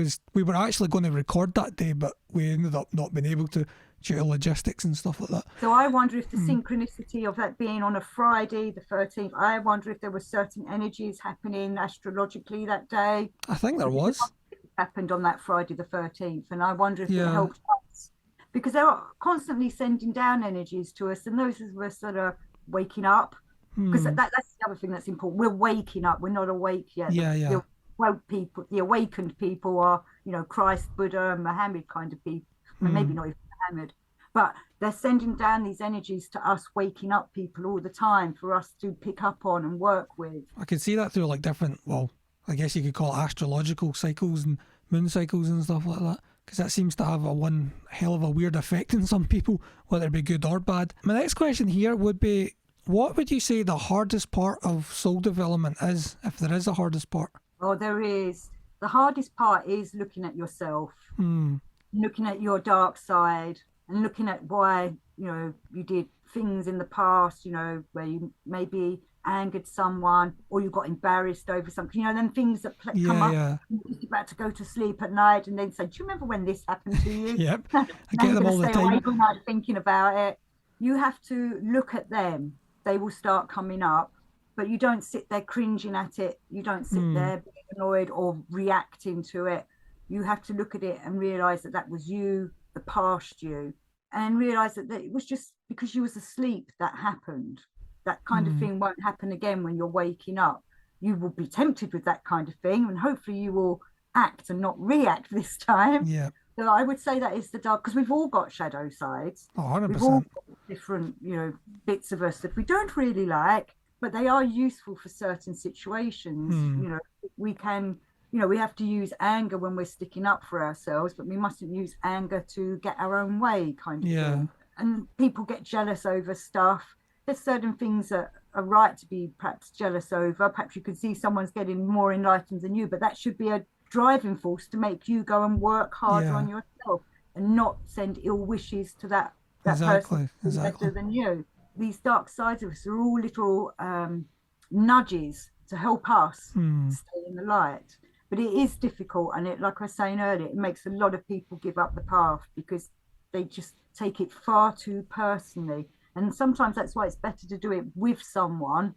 were actually going to record that day, but we ended up not being able to due to logistics and stuff like that. So I wonder if the synchronicity of that being on a Friday, the 13th, I wonder if there were certain energies happening astrologically that day. I think there was. Happened on that Friday the 13th, and I wonder if it helped us, because they're constantly sending down energies to us, and those of us that are waking up, because that's the other thing that's important. We're waking up, we're not awake yet. The woke people, the awakened people are, you know, Christ, Buddha, and Muhammad kind of people. Maybe not even Muhammad, but they're sending down these energies to us waking up people all the time for us to pick up on and work with. I could see that through like different, well, I guess you could call it astrological cycles and moon cycles and stuff like that, because that seems to have one hell of a weird effect in some people, whether it be good or bad. My next question here would be, what would you say the hardest part of soul development is, if there is a hardest part? Oh, there is. The hardest part is looking at yourself, looking at your dark side, and looking at why, you know, you did things in the past, you know, where you maybe angered someone, or you got embarrassed over something, you know, them things that come up. You're just about to go to sleep at night and then say, do you remember when this happened to you? Yep, I get them all the time. Awake all night thinking about it. You have to look at them. They will start coming up, but you don't sit there cringing at it. You don't sit there being annoyed or reacting to it. You have to look at it and realize that was you, the past you, and realize that it was just because you was asleep that happened. That kind of thing won't happen again when you're waking up. You will be tempted with that kind of thing, and hopefully you will act and not react this time. Yeah. So I would say that is the dark, because we've all got shadow sides. 100%. We've all got different, you know, bits of us that we don't really like, but they are useful for certain situations. You know, we can, you know, we have to use anger when we're sticking up for ourselves, but we mustn't use anger to get our own way, kind of thing. And people get jealous over stuff. There's certain things that are right to be perhaps jealous over. Perhaps you can see someone's getting more enlightened than you, but that should be a driving force to make you go and work harder on yourself and not send ill wishes to that person who's better than you. These dark sides of us are all little nudges to help us stay in the light. But it is difficult, and it, like I was saying earlier, it makes a lot of people give up the path because they just take it far too personally. And sometimes that's why it's better to do it with someone.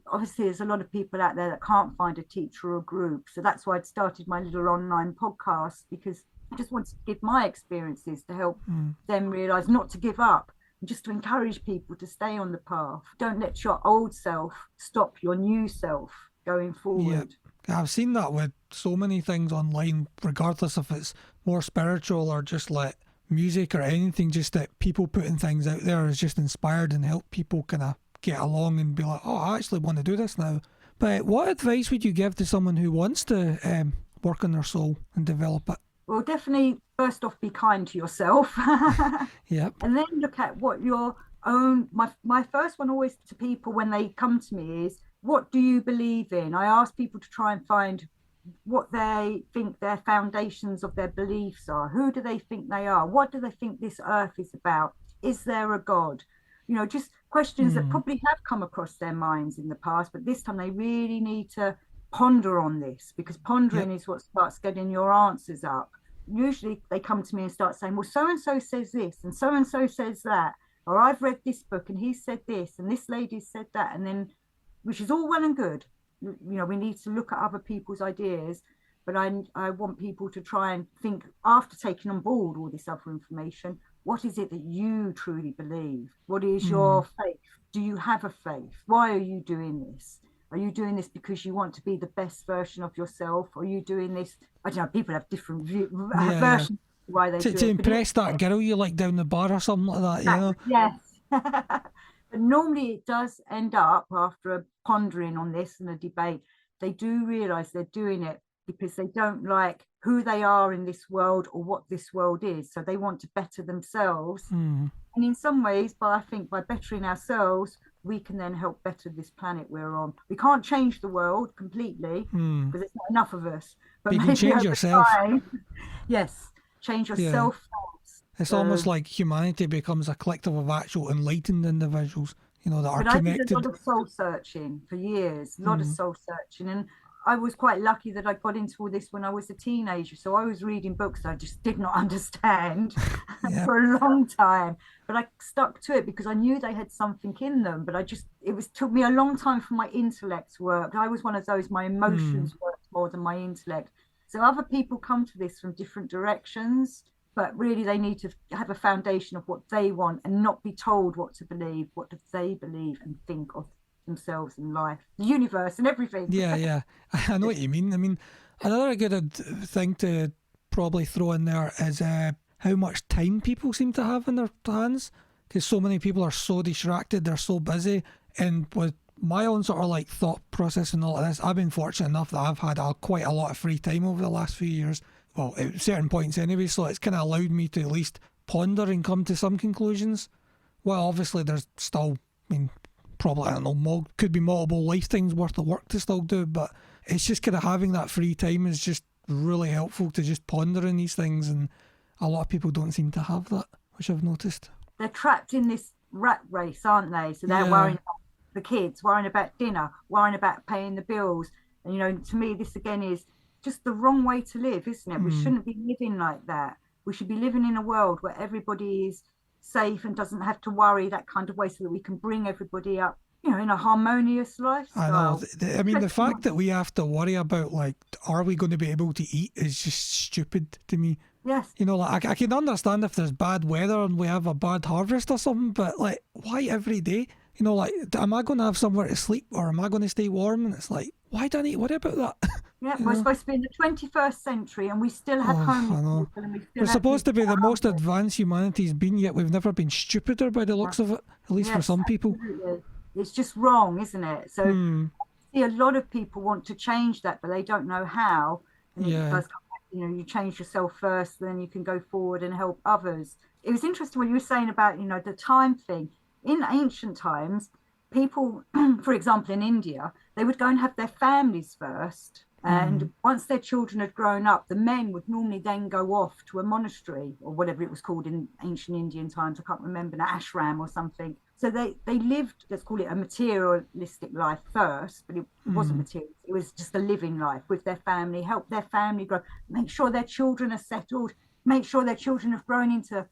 Obviously, there's a lot of people out there that can't find a teacher or a group. So that's why I started my little online podcast, because I just wanted to give my experiences to help them realise not to give up, and just to encourage people to stay on the path. Don't let your old self stop your new self going forward. Yeah, I've seen that with so many things online, regardless if it's more spiritual or just like music or anything, just that people putting things out there is just inspired and help people kind of get along and be like, oh, I actually want to do this now. But what advice would you give to someone who wants to work on their soul and develop it? Well, definitely, first off, be kind to yourself. Yep. And then look at what your own, my first one always to people when they come to me is, what do you believe in? I ask people to try and find what they think their foundations of their beliefs are. Who do they think they are? What do they think this earth is about? Is there a God? You know, just questions that probably have come across their minds in the past, but this time they really need to ponder on this, because pondering is what starts getting your answers up. usually they come to me and start saying, well, so and so says this and so says that, or I've read this book and he said this and this lady said that, and then, which is all well and good. We need to look at other people's ideas, but I want people to try and think, after taking on board all this other information, what is it that you truly believe? What is your faith? Do you have a faith? Why are you doing this? Are you doing this because you want to be the best version of yourself? Or are you doing this? I don't know, people have different versions of why they do it. To impress that girl you like down the bar or something like that, Yes. But normally it does end up, after a pondering on this and a debate, they do realise they're doing it because they don't like who they are in this world or what this world is. So they want to better themselves. And in some ways, I think by bettering ourselves, we can then help better this planet we're on. We can't change the world completely because there's not enough of us. But you can change yourself. Yes, change yourself first. It's almost like humanity becomes a collective of actual enlightened individuals, that are connected. I did a lot of soul searching for years, a lot of soul searching. And I was quite lucky that I got into all this when I was a teenager. So I was reading books I just did not understand for a long time. But I stuck to it because I knew they had something in them. But took me a long time for my intellect to work. I was one of those, my emotions worked more than my intellect. So other people come to this from different directions, but really they need to have a foundation of what they want and not be told what to believe. What do they believe and think of themselves and life, the universe and everything? Yeah. I know what you mean. I mean, another good thing to probably throw in there is how much time people seem to have in their hands, because so many people are so distracted, they're so busy. And with my own sort of like thought process and all of this, I've been fortunate enough that I've had quite a lot of free time over the last few years, well, at certain points anyway, so it's kind of allowed me to at least ponder and come to some conclusions. Well, obviously there's still, probably, I don't know, could be multiple lifetimes worth of work to still do, but it's just kind of having that free time is just really helpful to just ponder on these things, and a lot of people don't seem to have that, which I've noticed. They're trapped in this rat race, aren't they? So they're worrying about the kids, worrying about dinner, worrying about paying the bills. And, to me, this again is just the wrong way to live, isn't it? We shouldn't be living like that. We should be living in a world where everybody is safe and doesn't have to worry, that kind of way, so that we can bring everybody up, in a harmonious lifestyle. I know. The fact that we have to worry about, like, are we going to be able to eat is just stupid to me. Yes. I can understand if there's bad weather and we have a bad harvest or something, but, like, why every day? Am I going to have somewhere to sleep, or am I going to stay warm? And it's like, why don't I worry about that? Yeah, we're supposed to be in the 21st century and we still have homeless people. We're supposed to be the most advanced humanity's been, yet we've never been stupider by the looks of it, at least for some people. Absolutely. It's just wrong, isn't it? So I see a lot of people want to change that, but they don't know how. And it does come back, you change yourself first, then you can go forward and help others. It was interesting what you were saying about, the time thing. In ancient times, people, for example, in India, they would go and have their families first. And once their children had grown up, the men would normally then go off to a monastery, or whatever it was called in ancient Indian times. I can't remember, an ashram or something. So they lived, let's call it a materialistic life first, but it wasn't material. It was just a living life with their family, help their family grow, make sure their children are settled, make sure their children have grown into,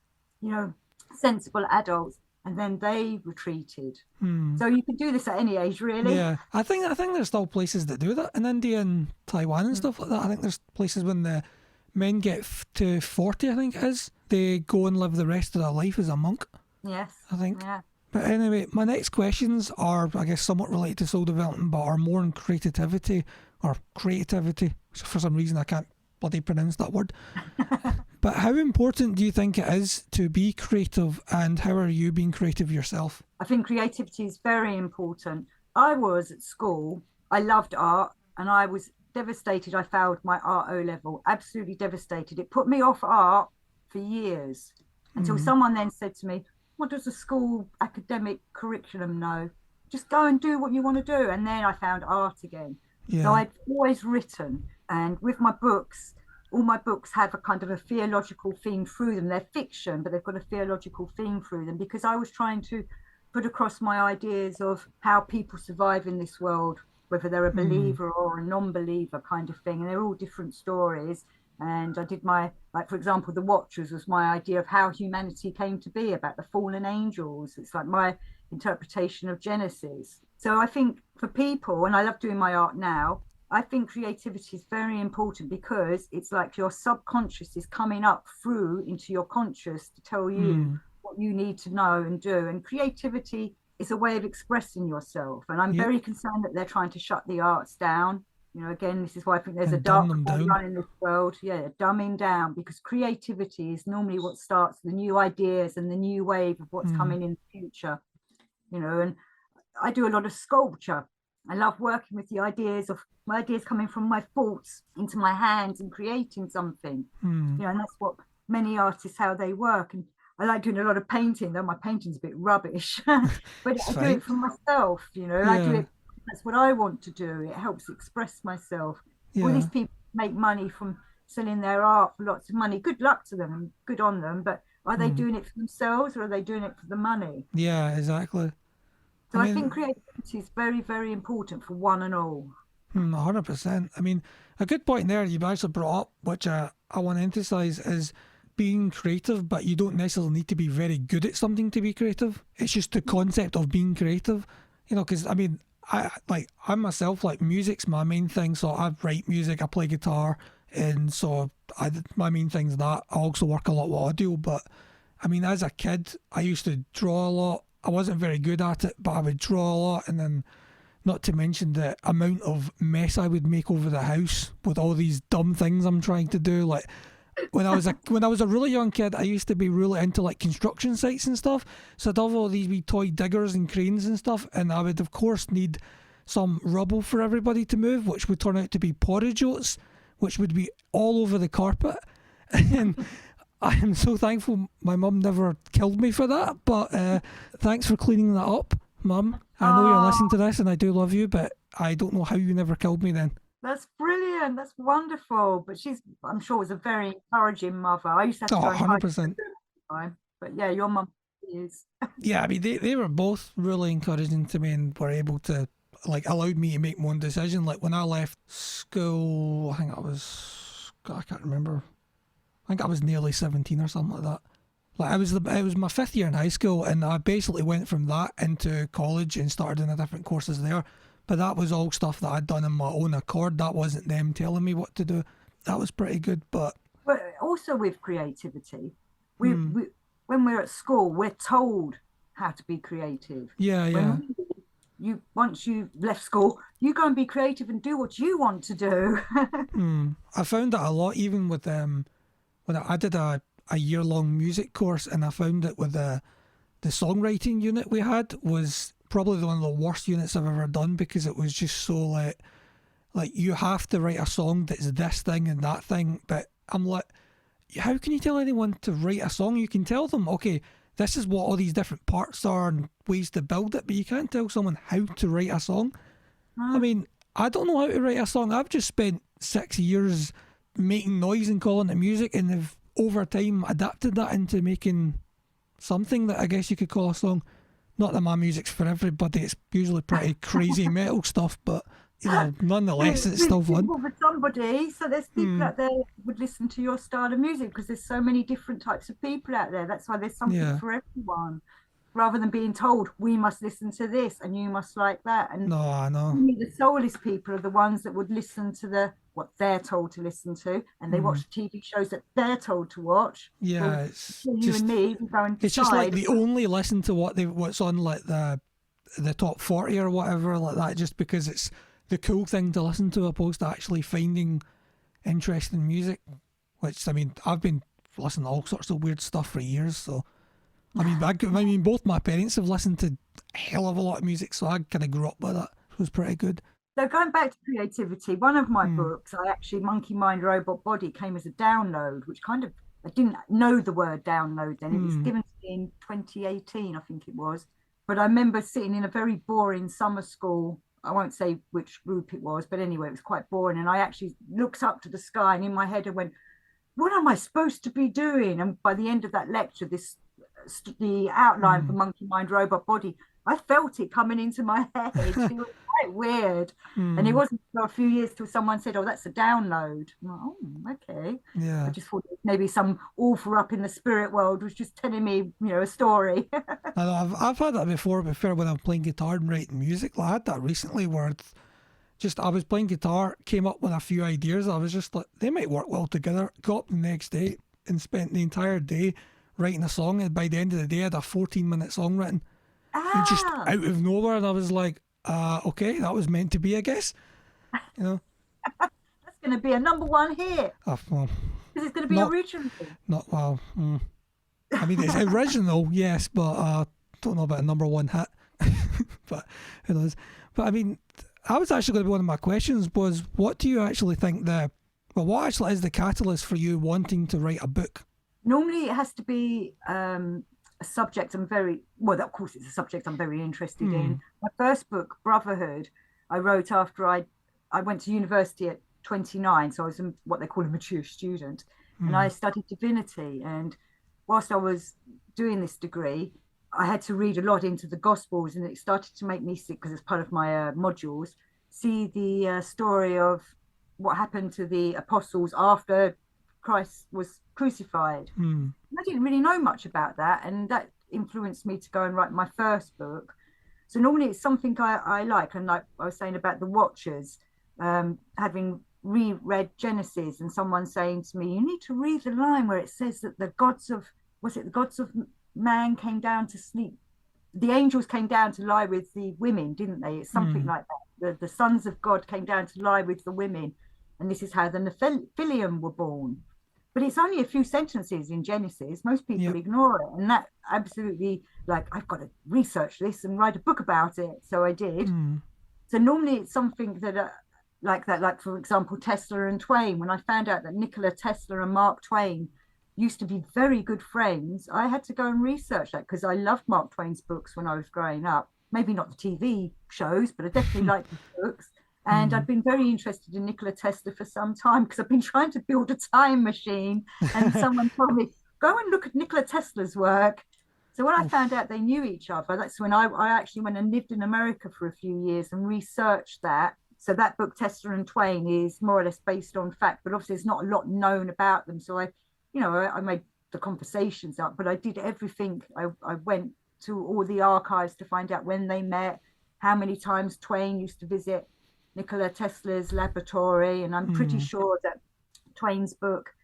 sensible adults. And then they retreated. So you could do this at any age, really. Yeah, I think there's still places that do that in India and Taiwan and stuff like that. I think there's places when the men get to 40, I think it is, they go and live the rest of their life as a monk. Yes, I think. Yeah. But anyway, my next questions are, I guess, somewhat related to soul development, but are more in creativity. For some reason, I can't bloody pronounce that word. But how important do you think it is to be creative, and how are you being creative yourself? I think creativity is very important. I was at school, I loved art, and I was devastated. I failed my art O level, absolutely devastated. It put me off art for years until someone then said to me, what does a school academic curriculum know? Just go and do what you want to do. And then I found art again. So I'd always written, and with my books, all my books have a kind of a theological theme through them. They're fiction, but they've got a theological theme through them, because I was trying to put across my ideas of how people survive in this world, whether they're a believer or a non-believer kind of thing. And they're all different stories. And I did my, like, for example, The Watchers was my idea of how humanity came to be, about the fallen angels. It's like my interpretation of Genesis. So I think for people, and I love doing my art now, I think creativity is very important because it's like your subconscious is coming up through into your conscious to tell you what you need to know and do. And creativity is a way of expressing yourself. And I'm very concerned that they're trying to shut the arts down. You know, again, this is why I think there's a dark run in this world. Yeah, dumbing down, because creativity is normally what starts the new ideas and the new wave of what's coming in the future. You know, and I do a lot of sculpture. I love working with the ideas of my ideas coming from my thoughts into my hands and creating something. You know, and that's what many artists, how they work. And I like doing a lot of painting, though my painting's a bit rubbish. But I do it for myself, you know, I do it. That's what I want to do. It helps express myself. All these people make money from selling their art for lots of money. Good luck to them and good on them. But are they doing it for themselves or are they doing it for the money? Yeah, exactly. So I think creativity is very, very important for one and all. 100%. I mean, a good point there you've actually brought up, which I want to emphasize, is being creative, but you don't necessarily need to be very good at something to be creative. It's just the concept of being creative, you know, because I mean, I myself, like, music's my main thing, so I write music, I play guitar, and so my main thing's that. I also work a lot with audio, but I mean, as a kid, I used to draw a lot. I wasn't very good at it, but I would draw a lot, and then not to mention the amount of mess I would make over the house with all these dumb things I'm trying to do. Like, when I was a really young kid, I used to be really into like construction sites and stuff. So I'd have all these wee toy diggers and cranes and stuff, and I would of course need some rubble for everybody to move, which would turn out to be porridge oats, which would be all over the carpet. And I am so thankful my mum never killed me for that. But thanks for cleaning that up, Mum. I know you're listening to this, and I do love you, but I don't know how you never killed me then. That's brilliant. That's wonderful. But I'm sure, was a very encouraging mother. I used to have to 100%. But yeah, your mum is. Yeah, I mean, they were both really encouraging to me and were able to, like, allowed me to make my own decision. Like, when I left school, I can't remember. I think I was nearly 17 or something like that. Like, it was my 5th year in high school, and I basically went from that into college and started in a different courses there. But that was all stuff that I'd done on my own accord. That wasn't them telling me what to do. That was pretty good. But also with creativity, we when we're at school, we're told how to be creative. Yeah. Once you left school, you go and be creative and do what you want to do. I found that a lot, even with when I did a year-long music course, and I found that with the songwriting unit we had was probably one of the worst units I've ever done, because it was just so like you have to write a song that's this thing and that thing. But I'm like, how can you tell anyone to write a song? You can tell them, okay, this is what all these different parts are and ways to build it, but you can't tell someone how to write a song. I mean, I don't know how to write a song. I've just spent 6 years making noise and calling it music, and they've over time adapted that into making something that I guess you could call a song. Not that my music's for everybody, it's usually pretty crazy metal stuff, but you know, nonetheless, it's still fun. For somebody, so there's people out there who would listen to your style of music, because there's so many different types of people out there. That's why there's something for everyone, rather than being told we must listen to this and you must like that. And no, I know. The soulless people are the ones that would listen to what they're told to listen to, and they watch TV shows that they're told to watch. Yeah, it's you just, and me, we go and it's just like they only listen to what's on like the top 40 or whatever like that, just because it's the cool thing to listen to, opposed to actually finding interesting music. Which, I mean, I've been listening to all sorts of weird stuff for years, so I mean both my parents have listened to a hell of a lot of music, so I kind of grew up with it. It was pretty good. So going back to creativity, one of my books, Monkey Mind, Robot Body, came as a download, which I didn't know the word download then. It was given to me in 2018, I think it was. But I remember sitting in a very boring summer school. I won't say which group it was, but anyway, it was quite boring. And I actually looked up to the sky, and in my head I went, what am I supposed to be doing? And by the end of that lecture, the outline for Monkey Mind, Robot Body, I felt it coming into my head. It was quite weird. And it wasn't for a few years till someone said, "Oh, that's a download." I'm like, oh, okay. I Yeah. just thought maybe some author up in the spirit world was just telling me, a story. I know, I've had that before. Before when I'm playing guitar and writing music, I had that recently where I was playing guitar, came up with a few ideas. I was just like, they might work well together. Got up the next day and spent the entire day writing a song. And by the end of the day, I had a 14-minute song written. And just Ah, out of nowhere, and I was like, okay, that was meant to be, I guess. You know, that's going to be a number one hit well, because it's going to be not original. not well. I mean, it's original, yes, but don't know about a number one hit. But who knows? But I mean, I was actually going to be one of my questions was, what do you actually think what actually is the catalyst for you wanting to write a book? Normally, it has to be a subject I'm very well. Of course, it's a subject I'm very interested in. My first book, Brotherhood, I wrote after I went to university at 29, so I was what they call a mature student, and I studied divinity. And whilst I was doing this degree, I had to read a lot into the Gospels, and it started to make me sick because it's part of my modules. See the story of what happened to the apostles after Christ was crucified. I didn't really know much about that, and that influenced me to go and write my first book. So normally it's something I like, and like I was saying about the Watchers, having reread Genesis, and someone saying to me, "You need to read the line where it says that the gods of man came down to sleep. The angels came down to lie with the women, didn't they? It's something like that. The sons of God came down to lie with the women, and this is how the Nephilim were born." But it's only a few sentences in Genesis. Most people ignore it, and that absolutely, like, I've got to research this and write a book about it. So I did. So normally it's something that like that, like for example, Tesla and Twain. When I found out that Nikola Tesla and Mark Twain used to be very good friends, I had to go and research that because I loved Mark Twain's books when I was growing up. Maybe not the TV shows, but I definitely liked his books. And I've been very interested in Nikola Tesla for some time because I've been trying to build a time machine. And someone told me, go and look at Nikola Tesla's work. So when I found out they knew each other, that's when I actually went and lived in America for a few years and researched that. So that book, Tesla and Twain, is more or less based on fact, but obviously there's not a lot known about them. So I made the conversations up, but I did everything. I went to all the archives to find out when they met, how many times Twain used to visit Nikola Tesla's laboratory, and I'm pretty sure that Twain's book,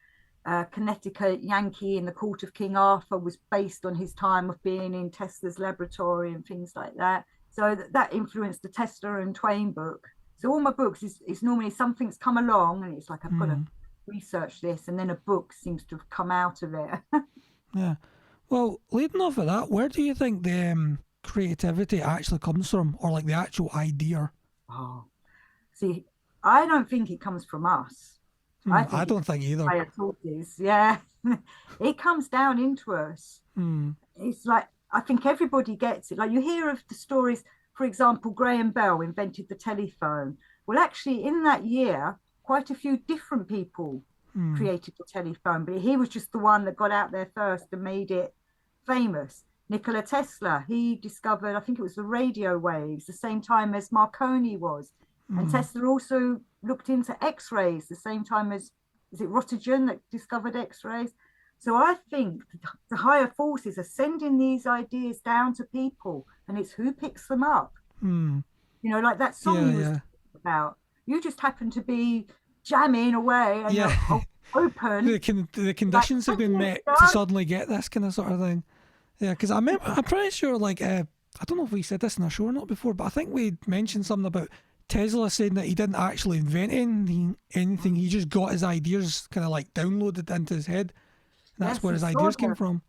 Connecticut Yankee in the Court of King Arthur, was based on his time of being in Tesla's laboratory and things like that. So that influenced the Tesla and Twain book. So all my books is normally something's come along and it's like I've got to research this, and then a book seems to have come out of it. Yeah. Well, leading off of that, where do you think the creativity actually comes from, or like the actual idea? Oh, see, I don't think it comes from us. I don't think either. Higher sources, yeah. It comes down into us. It's like, I think everybody gets it. Like you hear of the stories, for example, Graham Bell invented the telephone. Well, actually, in that year, quite a few different people created the telephone, but he was just the one that got out there first and made it famous. Nikola Tesla, he discovered, I think it was the radio waves, the same time as Marconi was. And Tesla also looked into X-rays the same time as, is it Roentgen that discovered X-rays? So I think the higher forces are sending these ideas down to people, and it's who picks them up. Like that song you was about. You just happen to be jamming away and you're open. The conditions have been met to suddenly get this kind of sort of thing. Yeah, because I'm pretty sure, like, I don't know if we said this in a show or not before, but I think we mentioned something about Tesla saying that he didn't actually invent anything. He just got his ideas kind of like downloaded into his head. And that's where his ideas came from.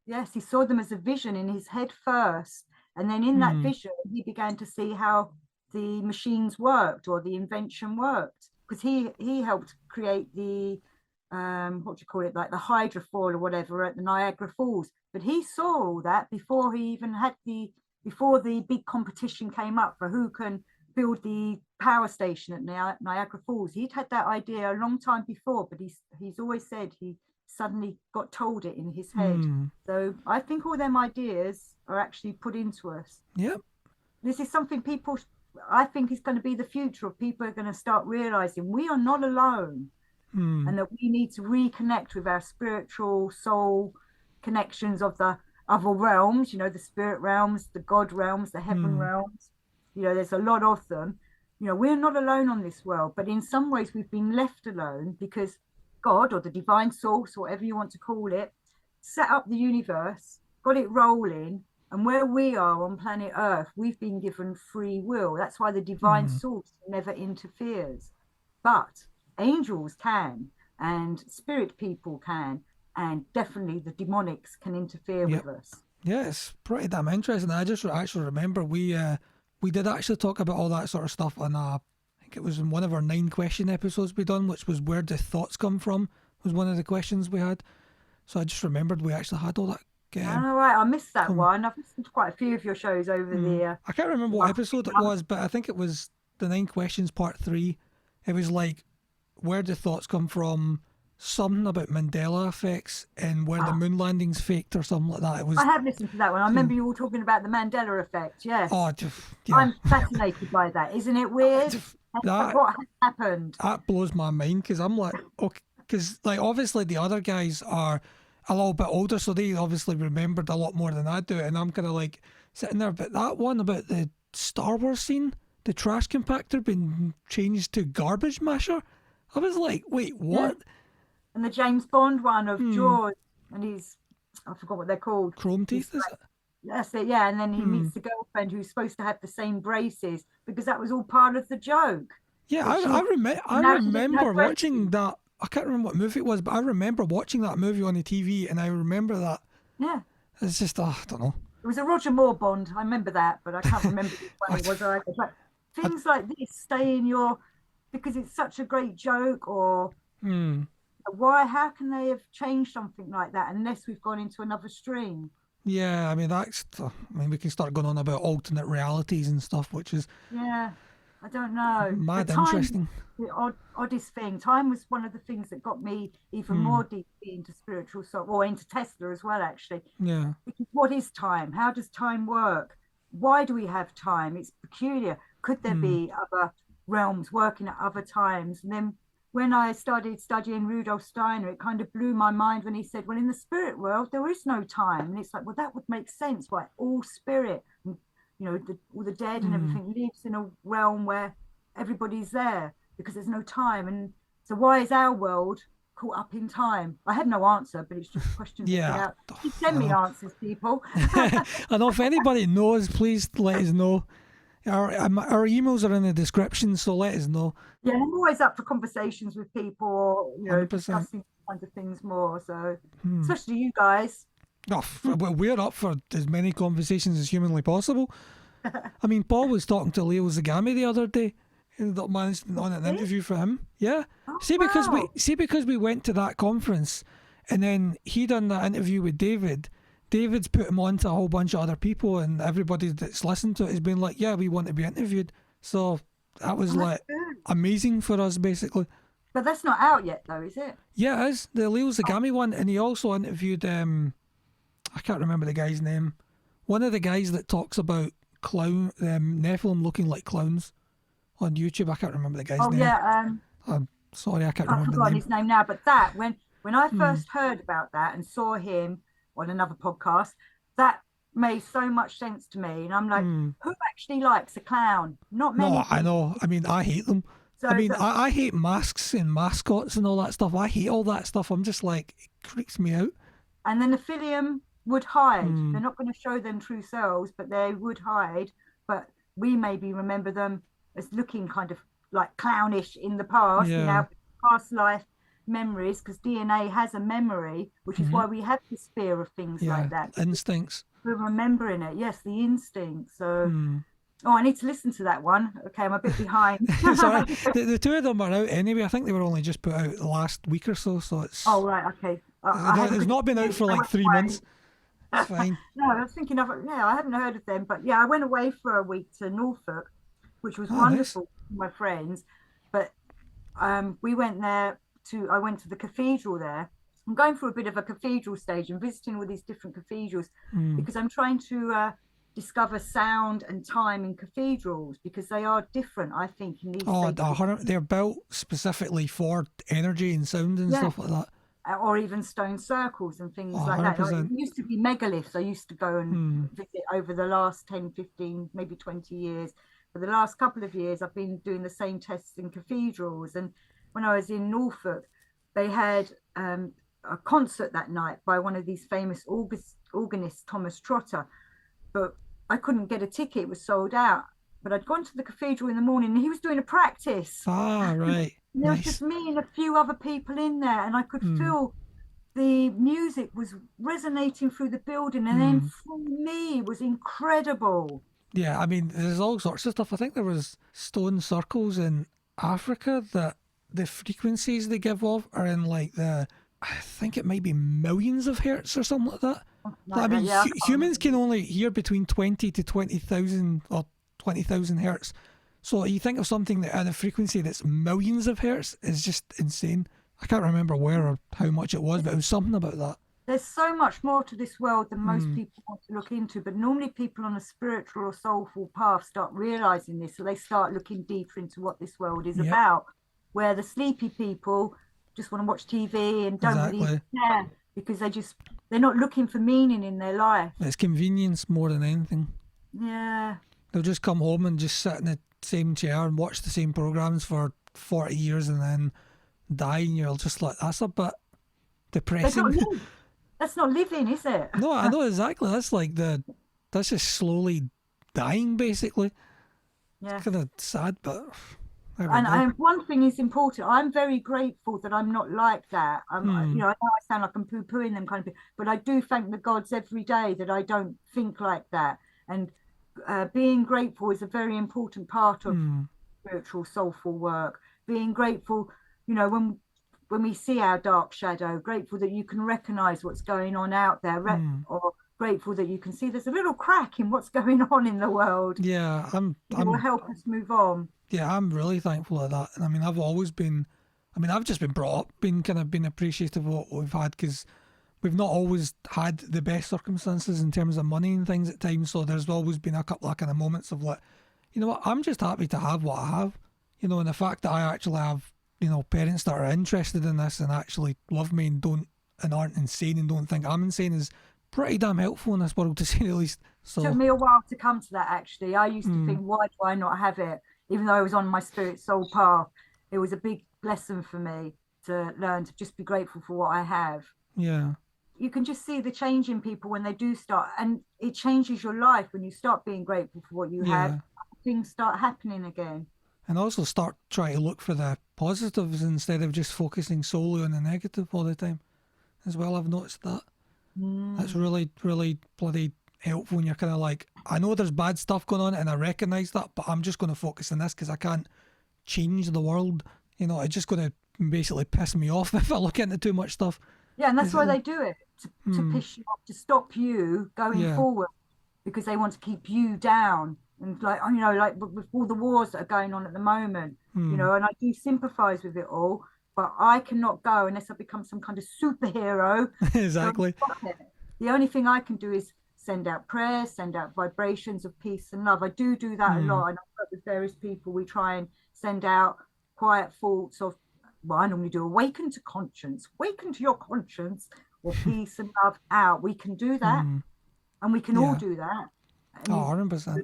Yes, he saw them as a vision in his head first. And then in that vision, he began to see how the machines worked or the invention worked. Because he helped create the, what do you call it, like the hydrofoil or whatever at the Niagara Falls. But he saw all that before he even had before the big competition came up for who can build the power station at Niagara Falls. He'd had that idea a long time before, but he's always said he suddenly got told it in his head. So I think all them ideas are actually put into us. Yep. This is something people I think is going to be the future of people are going to start realizing we are not alone, and that we need to reconnect with our spiritual soul connections of the other realms, the spirit realms, the God realms, the heaven realms. There's a lot of them. We're not alone on this world, but in some ways we've been left alone because God, or the divine source, or whatever you want to call it, set up the universe, got it rolling. And where we are on planet Earth, we've been given free will. That's why the divine source never interferes. But angels can, and spirit people can, and definitely the demonics can interfere with us. Yeah, it's pretty damn interesting. I just actually remember we did actually talk about all that sort of stuff on I think it was in one of our 9 question episodes we done, which was where do thoughts come from, was one of the questions we had. So I just remembered we actually had all that. All right, I missed that one. I've listened to quite a few of your shows over the. I can't remember what episode it was, but I think it was the 9 questions part 3. It was like, where do thoughts come from? Something about Mandela effects and where the moon landing's faked or something like that. It was. I have listened to that one. I remember you all talking about the Mandela effect. Yes. Oh, yeah. I'm fascinated by that. Isn't it weird? What has happened? That blows my mind because I'm like, okay, because like obviously the other guys are a little bit older, so they obviously remembered a lot more than I do, and I'm kind of like sitting there. But that one about the Star Wars scene, the trash compactor being changed to garbage masher, I was like, wait, what? Yeah. And the James Bond one of George, and I forgot what they're called. Chrome teeth, is it? That's it, yeah. And then he meets the girlfriend who's supposed to have the same braces because that was all part of the joke. Yeah, I remember watching that. I can't remember what movie it was, but I remember watching that movie on the TV, and I remember that. Yeah. It's just, I don't know. It was a Roger Moore Bond. I remember that, but I can't remember which one it was either. But things like this stay in because it's such a great joke, or how can they have changed something like that unless we've gone into another stream? Yeah, I mean, we can start going on about alternate realities and stuff, which is... Yeah, I don't know. Mad interesting. The oddest thing. Time was one of the things that got me even more deeply into spiritual soul, or into Tesla as well, actually. Yeah. Because what is time? How does time work? Why do we have time? It's peculiar. Could there be other realms working at other times? And then when I started studying Rudolf Steiner, it kind of blew my mind when he said, well, in the spirit world, there is no time. And it's like, well, that would make sense, right? All spirit, all the dead and everything lives in a realm where everybody's there because there's no time. And so why is our world caught up in time? I have no answer, but it's just questions. Yeah. You send me answers, people. I know if anybody knows, please let us know. Our emails are in the description, so let us know. Yeah, I'm always up for conversations with people, 100%. discussing kinds of things more. So, especially you guys. Oh, well, we're up for as many conversations as humanly possible. I mean, Paul was talking to Leo Zagami the other day. Ended managed on an interview for him. Yeah. Because we went to that conference, and then he done that interview with David. David's put him on to a whole bunch of other people, and everybody that's listened to it has been like, yeah, we want to be interviewed. So that was amazing for us, basically. But that's not out yet, though, is it? Yeah, it is. The Leo Zagami one, and he also interviewed, I can't remember the guy's name. One of the guys that talks about Nephilim looking like clowns on YouTube. I can't remember the guy's name. Yeah. I'm sorry, I can't remember I've forgotten his name now. But that, when I first heard about that and saw him on another podcast, that made so much sense to me. And I'm like, who actually likes a clown? Not many. No, I know. I mean, I hate them. So I hate masks and mascots and all that stuff. I hate all that stuff. I'm just like, it creeps me out. And then the Nephilim would hide. They're not going to show them true selves, but they would hide. But we maybe remember them as looking kind of like clownish in the past, in our past life memories, because DNA has a memory, which is why we have this fear of things like that. Instincts. We're remembering it. Yes, the instinct. So, I need to listen to that one. Okay, I'm a bit behind. Sorry, the two of them are out anyway. I think they were only just put out the last week or so. So it's. Oh right, okay. It's not been out for like 3 months. It's fine. No, I was thinking of it. Yeah, I haven't heard of them, but yeah, I went away for a week to Norfolk, which was wonderful with my friends. But we went there I went to the cathedral there. I'm going through a bit of a cathedral stage and visiting all these different cathedrals because I'm trying to discover sound and time in cathedrals, because they are different, I think, in these sacred... they're built specifically for energy and sound and stuff like that. Or even stone circles and things like that. 100%. It used to be megaliths. I used to go and visit over the last 10, 15, maybe 20 years. For the last couple of years, I've been doing the same tests in cathedrals. And when I was in Norfolk, they had a concert that night by one of these famous organists, Thomas Trotter. But I couldn't get a ticket. It was sold out. But I'd gone to the cathedral in the morning and he was doing a practice. Ah, right. And there was just me and a few other people in there, and I could feel the music was resonating through the building, and then for me it was incredible. Yeah, I mean, there's all sorts of stuff. I think there was stone circles in Africa that the frequencies they give off are in like I think it might be millions of hertz or something like that. I mean, humans can only hear between 20 to 20,000 or 20,000 hertz. So you think of something that at a frequency that's millions of hertz is just insane. I can't remember where or how much it was, but it was something about that. There's so much more to this world than most people want to look into, but normally people on a spiritual or soulful path start realizing this, so they start looking deeper into what this world is about, where the sleepy people just want to watch TV and don't really care, because they're not looking for meaning in their life. It's convenience more than anything. Yeah. They'll just come home and just sit in the same chair and watch the same programs for 40 years and then die, and you're just like, that's a bit depressing. That's not living, is it? No, I know exactly. That's just slowly dying, basically. Yeah. It's kind of sad, but... And one thing is important. I'm very grateful that I'm not like that. I know I sound like I'm poo-pooing them kind of people, but I do thank the gods every day that I don't think like that. And being grateful is a very important part of spiritual, soulful work. Being grateful, when we see our dark shadow, grateful that you can recognize what's going on out there, or grateful that you can see there's a little crack in what's going on in the world. Yeah, it will help us move on. Yeah, I'm really thankful of that. And I mean, I've just been brought up been appreciative of what we've had, because we've not always had the best circumstances in terms of money and things at times. So there's always been a couple of kind of moments of like, you know what, I'm just happy to have what I have, and the fact that I actually have, parents that are interested in this and actually love me and aren't insane and don't think I'm insane is pretty damn helpful in this world, to say the least. So it took me a while to come to that, actually. I used to think, why do I not have it? Even though I was on my spirit soul path, it was a big lesson for me to learn to just be grateful for what I have. Yeah. You can just see the change in people when they do start, and it changes your life when you start being grateful for what you have. Things start happening again. And also start trying to look for the positives instead of just focusing solely on the negative all the time as well. I've noticed that. That's really, really bloody helpful when you're kind of like, I know there's bad stuff going on and I recognise that, but I'm just going to focus on this because I can't change the world. It's just going to basically piss me off if I look into too much stuff. Yeah, and that's why they do it, to piss you off, to stop you going forward, because they want to keep you down. And like with all the wars that are going on at the moment, and I do sympathise with it all, but I cannot go unless I become some kind of superhero. Exactly. The only thing I can do is send out prayers, send out vibrations of peace and love. I do that a lot, and I work with various people. We try and send out quiet thoughts of, I normally do awaken to conscience, awaken to your conscience, or peace and love out. We can do that, and we can all do that. 100%.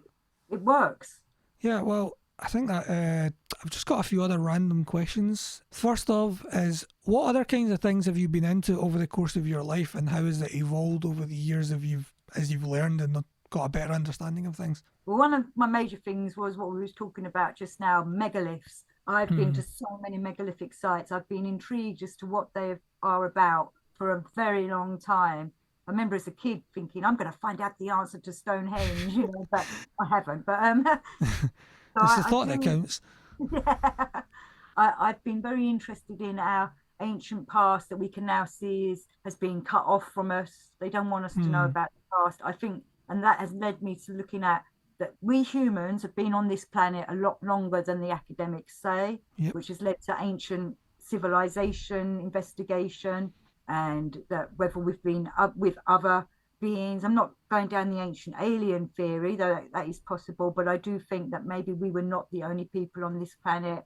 It works. Yeah, well, I think that I've just got a few other random questions. First off is, what other kinds of things have you been into over the course of your life, and how has it evolved over the years as you've learned and got a better understanding of things? Well, one of my major things was what we were talking about just now, megaliths. I've been to so many megalithic sites. I've been intrigued as to what they are about for a very long time. I remember as a kid thinking, I'm going to find out the answer to Stonehenge, but I haven't. But it's the thought that counts. Yeah, I've been very interested in our ancient past that we can now see has been cut off from us. They don't want us to know about the past, I think, and that has led me to looking at that we humans have been on this planet a lot longer than the academics say, which has led to ancient civilization investigation, and that whether we've been up with other beings. I'm not going down the ancient alien theory, though that is possible, but I do think that maybe we were not the only people on this planet,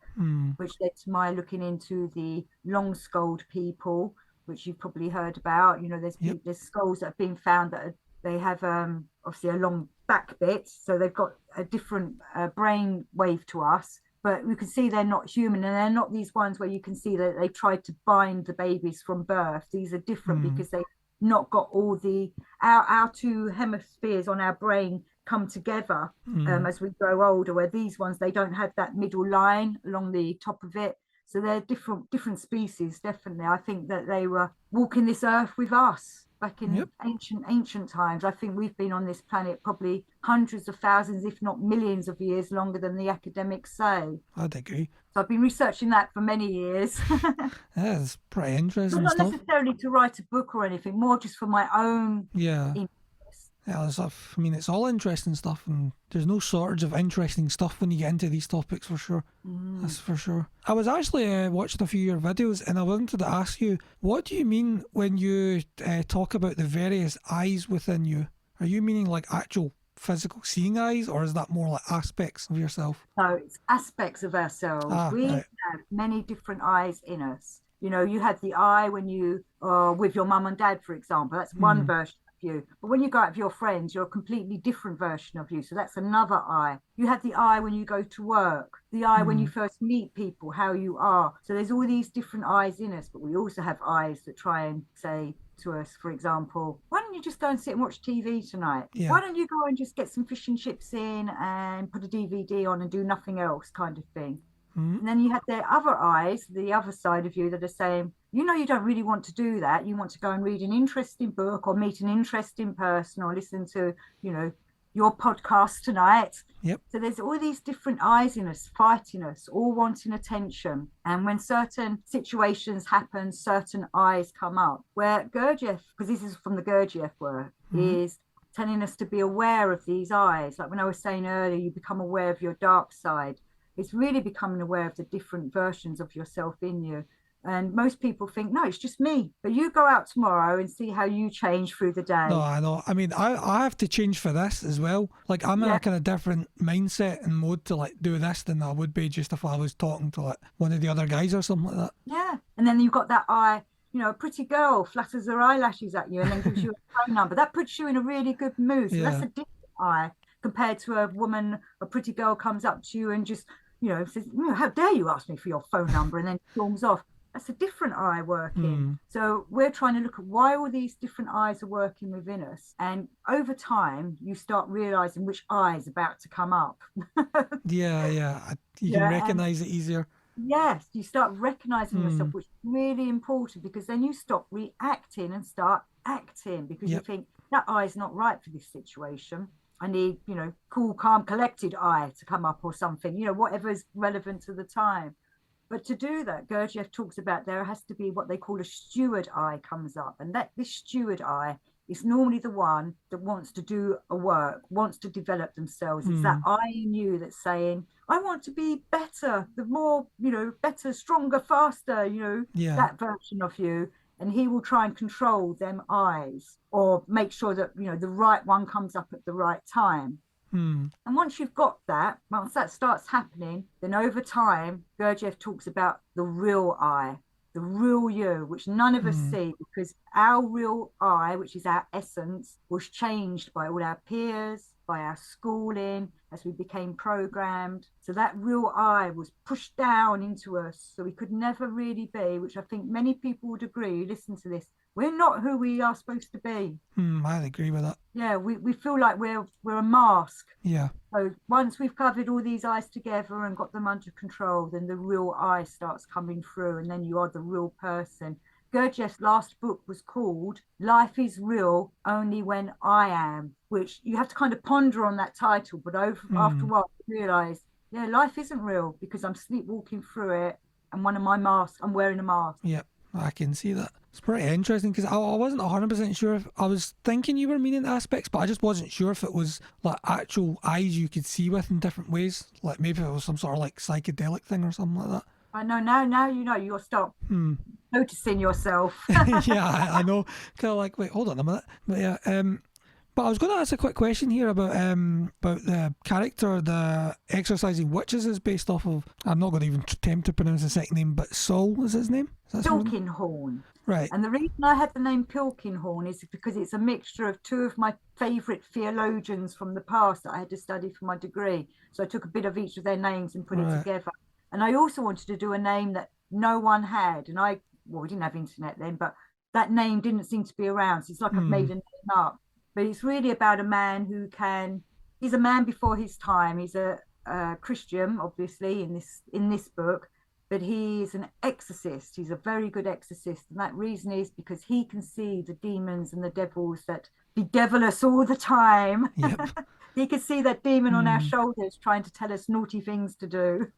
which led to my looking into the long-skulled people, which you've probably heard about. There's skulls that have been found that they have obviously a long back bit, so they've got a different brain wave to us, but we can see they're not human, and they're not these ones where you can see that they tried to bind the babies from birth. These are different because they've not got all our two hemispheres on our brain come together as we grow older, where these ones, they don't have that middle line along the top of it. So they're different species. Definitely, I think that they were walking this earth with us back in ancient times. I think we've been on this planet probably hundreds of thousands, if not millions of years longer than the academics say. I'd agree. So I've been researching that for many years. That's pretty interesting. But not stuff. necessarily to write a book or anything, more just for my own interest. Yeah, it's all interesting stuff, and there's no shortage of interesting stuff when you get into these topics, for sure. That's for sure. I was actually watching a few of your videos, and I wanted to ask you, what do you mean when you talk about the various eyes within you? Are you meaning like actual physical seeing eyes, or is that more like aspects of yourself? No, it's aspects of ourselves. We have many different eyes in us. You have the eye when you are with your mum and dad, for example. That's one version of you. But when you go out with your friends, you're a completely different version of you. So that's another eye. You have the eye when you go to work, the eye when you first meet people, how you are. So there's all these different eyes in us, but we also have eyes that try and say to us, for example, why don't you just go and sit and watch TV tonight? Why don't you go and just get some fish and chips in and put a DVD on and do nothing else, kind of thing. And then you have the other eyes, the other side of you, that are saying, you don't really want to do that. You want to go and read an interesting book or meet an interesting person or listen to, your podcast tonight. So there's all these different eyes in us, fighting us, all wanting attention. And when certain situations happen, certain eyes come up. Where Gurdjieff, because this is from the Gurdjieff work, is telling us to be aware of these eyes. Like when I was saying earlier, you become aware of your dark side. It's really becoming aware of the different versions of yourself in you. And most people think, no, it's just me. But you go out tomorrow and see how you change through the day. No, I know. I mean, I have to change for this as well. Like, I'm in a kind of different mindset and mode to like do this than I would be just if I was talking to like one of the other guys or something like that. Yeah. And then you've got that eye, a pretty girl flatters her eyelashes at you and then gives you a phone number. That puts you in a really good mood. So that's a different eye compared to a woman, a pretty girl comes up to you and just, says, how dare you ask me for your phone number, and then storms off. That's a different eye working. So we're trying to look at why all these different eyes are working within us. And over time, you start realizing which eye is about to come up. You can recognize it easier. Yes, you start recognizing yourself, which is really important, because then you stop reacting and start acting, because you think that eye is not right for this situation. I need, cool, calm, collected eye to come up or something, whatever is relevant to the time. But to do that, Gurdjieff talks about there has to be what they call a steward eye comes up. And that this steward eye is normally the one that wants to do a work, wants to develop themselves. It's that eye in you that's saying, I want to be better, the more, better, stronger, faster, that version of you. And he will try and control them eyes or make sure that, the right one comes up at the right time. And once you've got that, once that starts happening, then over time, Gurdjieff talks about the real I, the real you, which none of us see, because our real I, which is our essence, was changed by all our peers, by our schooling, as we became programmed. So that real I was pushed down into us, so we could never really be, which I think many people would agree, listen to this, we're not who we are supposed to be. I'd agree with that. Yeah, we feel like we're a mask. Yeah. So once we've covered all these eyes together and got them under control, then the real I starts coming through, and then you are the real person. Gurdjieff's last book was called Life is Real Only When I Am, which you have to kind of ponder on that title, but after a while you realise, life isn't real because I'm sleepwalking through it, and one of my masks, I'm wearing a mask. Yeah, I can see that. It's pretty interesting because I wasn't 100% sure if I was thinking you were meaning aspects, but I just wasn't sure if it was like actual eyes you could see with in different ways. Like maybe it was some sort of like psychedelic thing or something like that. I know now you know you'll stop noticing yourself. Yeah, I know. Kind of like, wait, hold on a minute. But yeah, but I was going to ask a quick question here about the character the exorcising witches is based off of. I'm not going to even attempt to pronounce the second name, but Saul is his name. Is that Pilkinghorn. right? And the reason I had the name Pilkinghorn is because it's a mixture of two of my favourite theologians from the past that I had to study for my degree. So I took a bit of each of their names and put it together. And I also wanted to do a name that no one had. And we didn't have internet then, but that name didn't seem to be around. So it's like I've made a name up. But it's really about a man he's a man before his time. He's a Christian, obviously, in this book. But he's an exorcist. He's a very good exorcist. And that reason is because he can see the demons and the devils that bedevil us all the time. Yep. He can see that demon on our shoulders trying to tell us naughty things to do.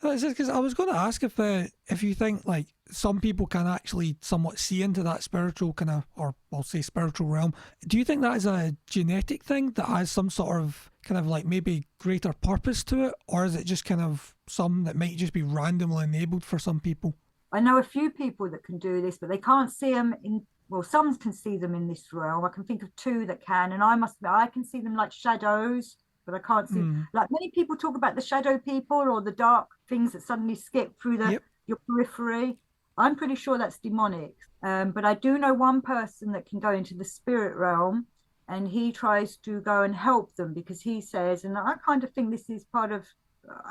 It's just because I was going to ask if you think like some people can actually somewhat see into that spiritual kind of, or I'll say spiritual realm. Do you think that is a genetic thing that has some sort of kind of like maybe greater purpose to it, or is it just kind of some that might just be randomly enabled for some people? I know a few people that can do this, but they can't see them in. Well, some can see them in this realm. I can think of two that can, and I can see them like shadows, but I can't see. Like many people talk about the shadow people or the dark things that suddenly skip through your periphery. I'm pretty sure that's demonic. But I do know one person that can go into the spirit realm, and he tries to go and help them because he says, and I kind of think this is part of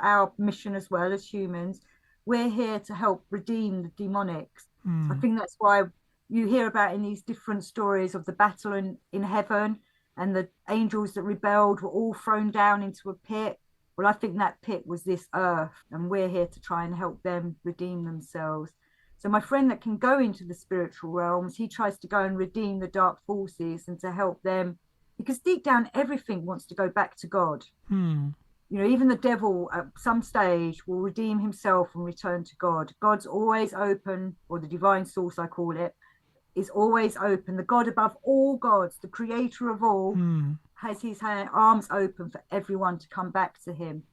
our mission as well as humans, we're here to help redeem the demonics. I think that's why you hear about in these different stories of the battle in heaven, and the angels that rebelled were all thrown down into a pit. Well, I think that pit was this earth, and we're here to try and help them redeem themselves. So my friend that can go into the spiritual realms, he tries to go and redeem the dark forces and to help them, because deep down everything wants to go back to God. You know, even the devil at some stage will redeem himself and return to God. God's always open, or the divine source I call it, is always open. The God above all gods, the creator of all, has his arms open for everyone to come back to him.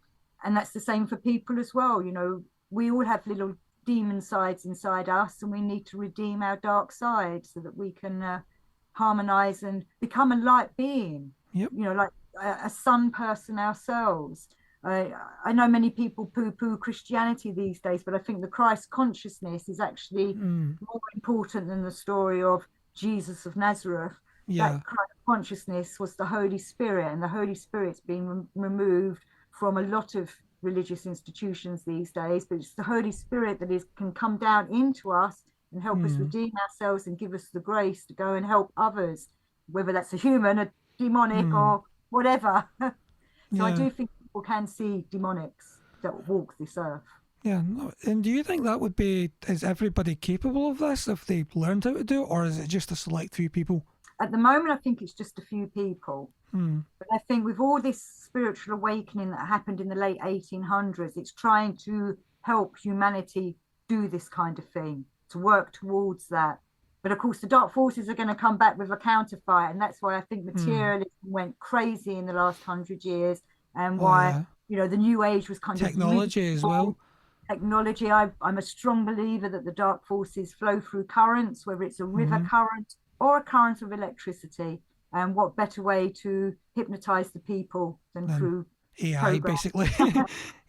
And that's the same for people as well. You know, we all have little demon sides inside us, and we need to redeem our dark side so that we can harmonize and become a light being. You know, like a sun person ourselves. I know many people poo-poo Christianity these days, but I think the Christ consciousness is actually more important than the story of Jesus of Nazareth. That Christ consciousness was the Holy Spirit, and the Holy Spirit's been removed from a lot of religious institutions these days, but it's the Holy Spirit that can come down into us and help us redeem ourselves and give us the grace to go and help others, whether that's a human, a demonic, or whatever. So I do think people can see demonics that walk this earth. Yeah, no. And do you think that would be, is everybody capable of this if they learned how to do it, or is it just a select few people? At the moment, I think it's just a few people. But I think with all this spiritual awakening that happened in the late 1800s, it's trying to help humanity do this kind of thing, to work towards that. But of course, the dark forces are going to come back with a counterfight, and that's why I think materialism went crazy in the last 100 years, and why you know the New Age was kind technology of really as well. Technology. I'm a strong believer that the dark forces flow through currents, whether it's a river current or a current of electricity. And what better way to hypnotize the people than through AI, basically.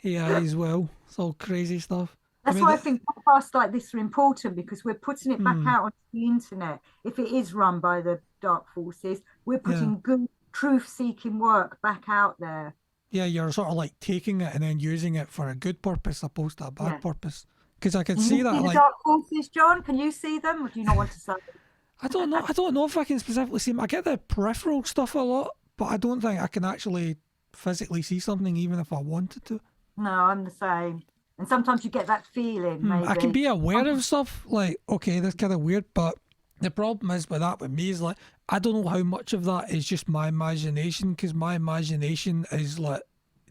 AI as well. It's all crazy stuff. That's why I think podcasts like this are important, because we're putting it back out onto the internet. If it is run by the dark forces, we're putting good truth-seeking work back out there. Yeah, you're sort of like taking it and then using it for a good purpose opposed to a bad purpose. Because I can see that. See the dark forces, John? Can you see them, or do you not want to say them? I don't know if I can specifically see them. I get the peripheral stuff a lot, but I don't think I can actually physically see something even if I wanted to. No, I'm the same. And sometimes you get that feeling, maybe. I can be aware of stuff, like, okay, that's kind of weird, but the problem is with that with me is, like, I don't know how much of that is just my imagination, because my imagination is, like,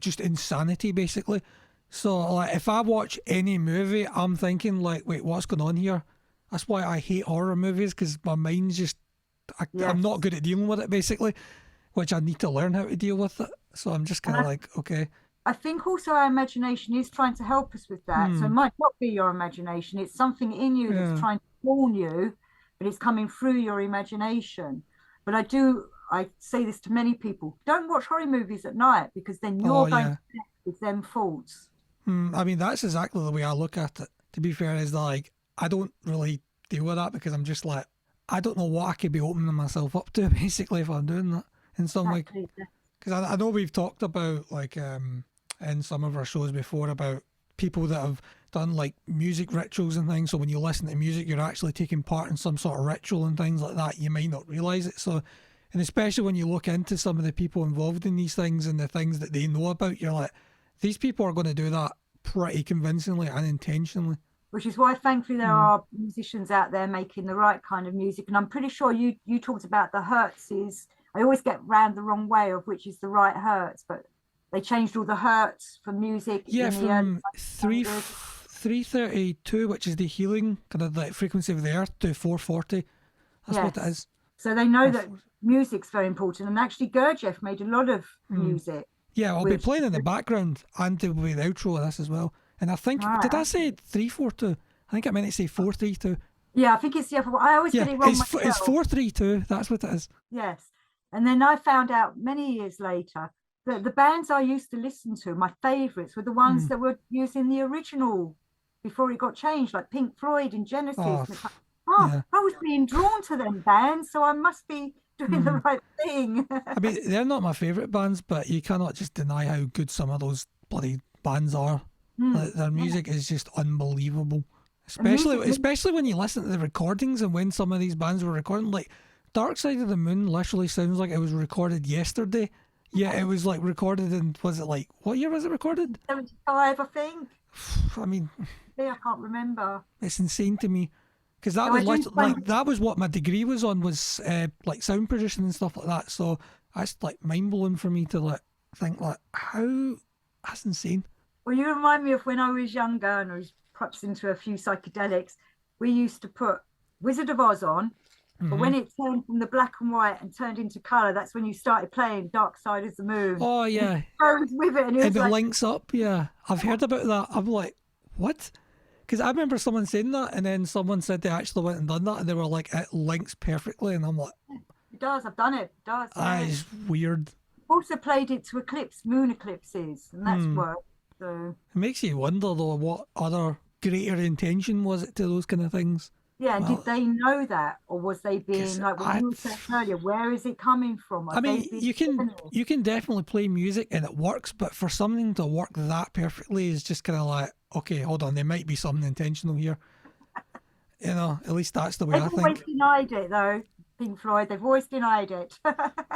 just insanity, basically. So, like, if I watch any movie, I'm thinking, like, wait, what's going on here? That's why I hate horror movies, because my mind's just, I'm not good at dealing with it, basically, which I need to learn how to deal with it. So I'm just kind of like, okay. I think also our imagination is trying to help us with that. So it might not be your imagination, it's something in you that's Yeah. trying to warn you, but it's coming through your imagination. But I say this to many people, don't watch horror movies at night because then Oh, you're going yeah. to connect with them thoughts. I mean, that's exactly the way I look at it. To be fair, is that, like, I don't really deal with that because I'm just like, I don't know what I could be opening myself up to basically if I'm doing that in some way. Exactly. Because I know we've talked about, like, in some of our shows before, about people that have done like music rituals and things. So when you listen to music, you're actually taking part in some sort of ritual and things like that. You might not realize it. So, and especially when you look into some of the people involved in these things and the things that they know about, you're like, these people are going to do that pretty convincingly and intentionally. Which is why thankfully there are musicians out there making the right kind of music. And I'm pretty sure you talked about the hertzes. I always get round the wrong way of which is the right hertz, but they changed all the hertz for music Yeah, in the from early 332, which is the healing kind of like frequency of the earth, to 440. That's what it Yes. is. So they know Or that four- music's very important. And actually Gurdjieff made a lot of music, Yeah, I'll be which playing in the background and there will be the outro of this as well. And I think, did I right. say 342? I think I meant to say 432. Yeah, I think it's the other one. I always Yeah, get it wrong it's myself. 432. That's what it is. Yes. And then I found out many years later that the bands I used to listen to, my favorites, were the ones that were using the original before it got changed, like Pink Floyd and Genesis. Oh, And it's like, oh, yeah. I was being drawn to them bands, so I must be doing the right thing. I mean, they're not my favourite bands, but you cannot just deny how good some of those bloody bands are. Like, their Yeah. music is just unbelievable. And music, Especially when you listen to the recordings and when some of these bands were recording. Like, Dark Side of the Moon literally sounds like it was recorded yesterday. Yeah, it was like recorded in, was it like, what year was it recorded? 75, I think. I mean, Yeah, I can't remember. it's insane to me. Because that So was I do like find that was what my degree was on, was like sound producing and stuff like that. So that's like mind blowing for me to like think like, how, that's insane. Well, you remind me of when I was younger and I was perhaps into a few psychedelics. We used to put Wizard of Oz on, but when it turned from the black and white and turned into color, that's when you started playing Dark Side of the Moon. Oh And yeah, it goes with it, and it was and it like, links up. Yeah, I've heard about that. I'm like, what? Because I remember someone saying that, and then someone said they actually went and done that, and they were like, it links perfectly, and I'm like, it does. I've done it. It does. that Yeah. is weird. Also played it to moon eclipses, and that's worked. So It makes you wonder though, what other greater intention was it to those kind of things? yeah, and Well, did they know that, or was they 'cause being like what I, you were saying earlier? Where is it coming from? Are I they mean, being you can definitely play music and it works, but for something to work that perfectly is just kind of like, okay, hold on, there might be something intentional here. You know, at least that's the way They've I always think. denied it, though. Pink Floyd, they've always denied it.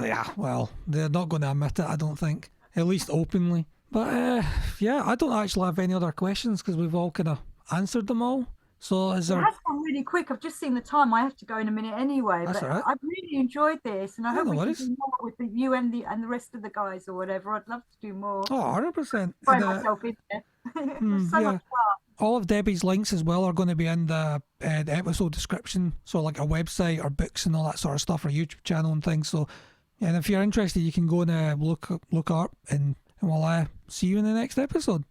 Yeah, well, they're not going to admit it, I don't think, at least openly. But yeah, I don't actually have any other questions because we've all kind of answered them all. So is It there? has gone really quick. I've just seen the time. I have to go in a minute anyway. That's But all right. I've really enjoyed this, and I Yeah, hope no we can worries. do more with you and the rest of the guys or whatever. I'd love to do more. Oh, 100%. Throw And, myself in there. It was so yeah, much fun. all of Debbie's links as well are going to be in the episode description. So like our website, our books, and all that sort of stuff, our YouTube channel and things. So, yeah, and if you're interested, you can go and look up, and we'll see you in the next episode.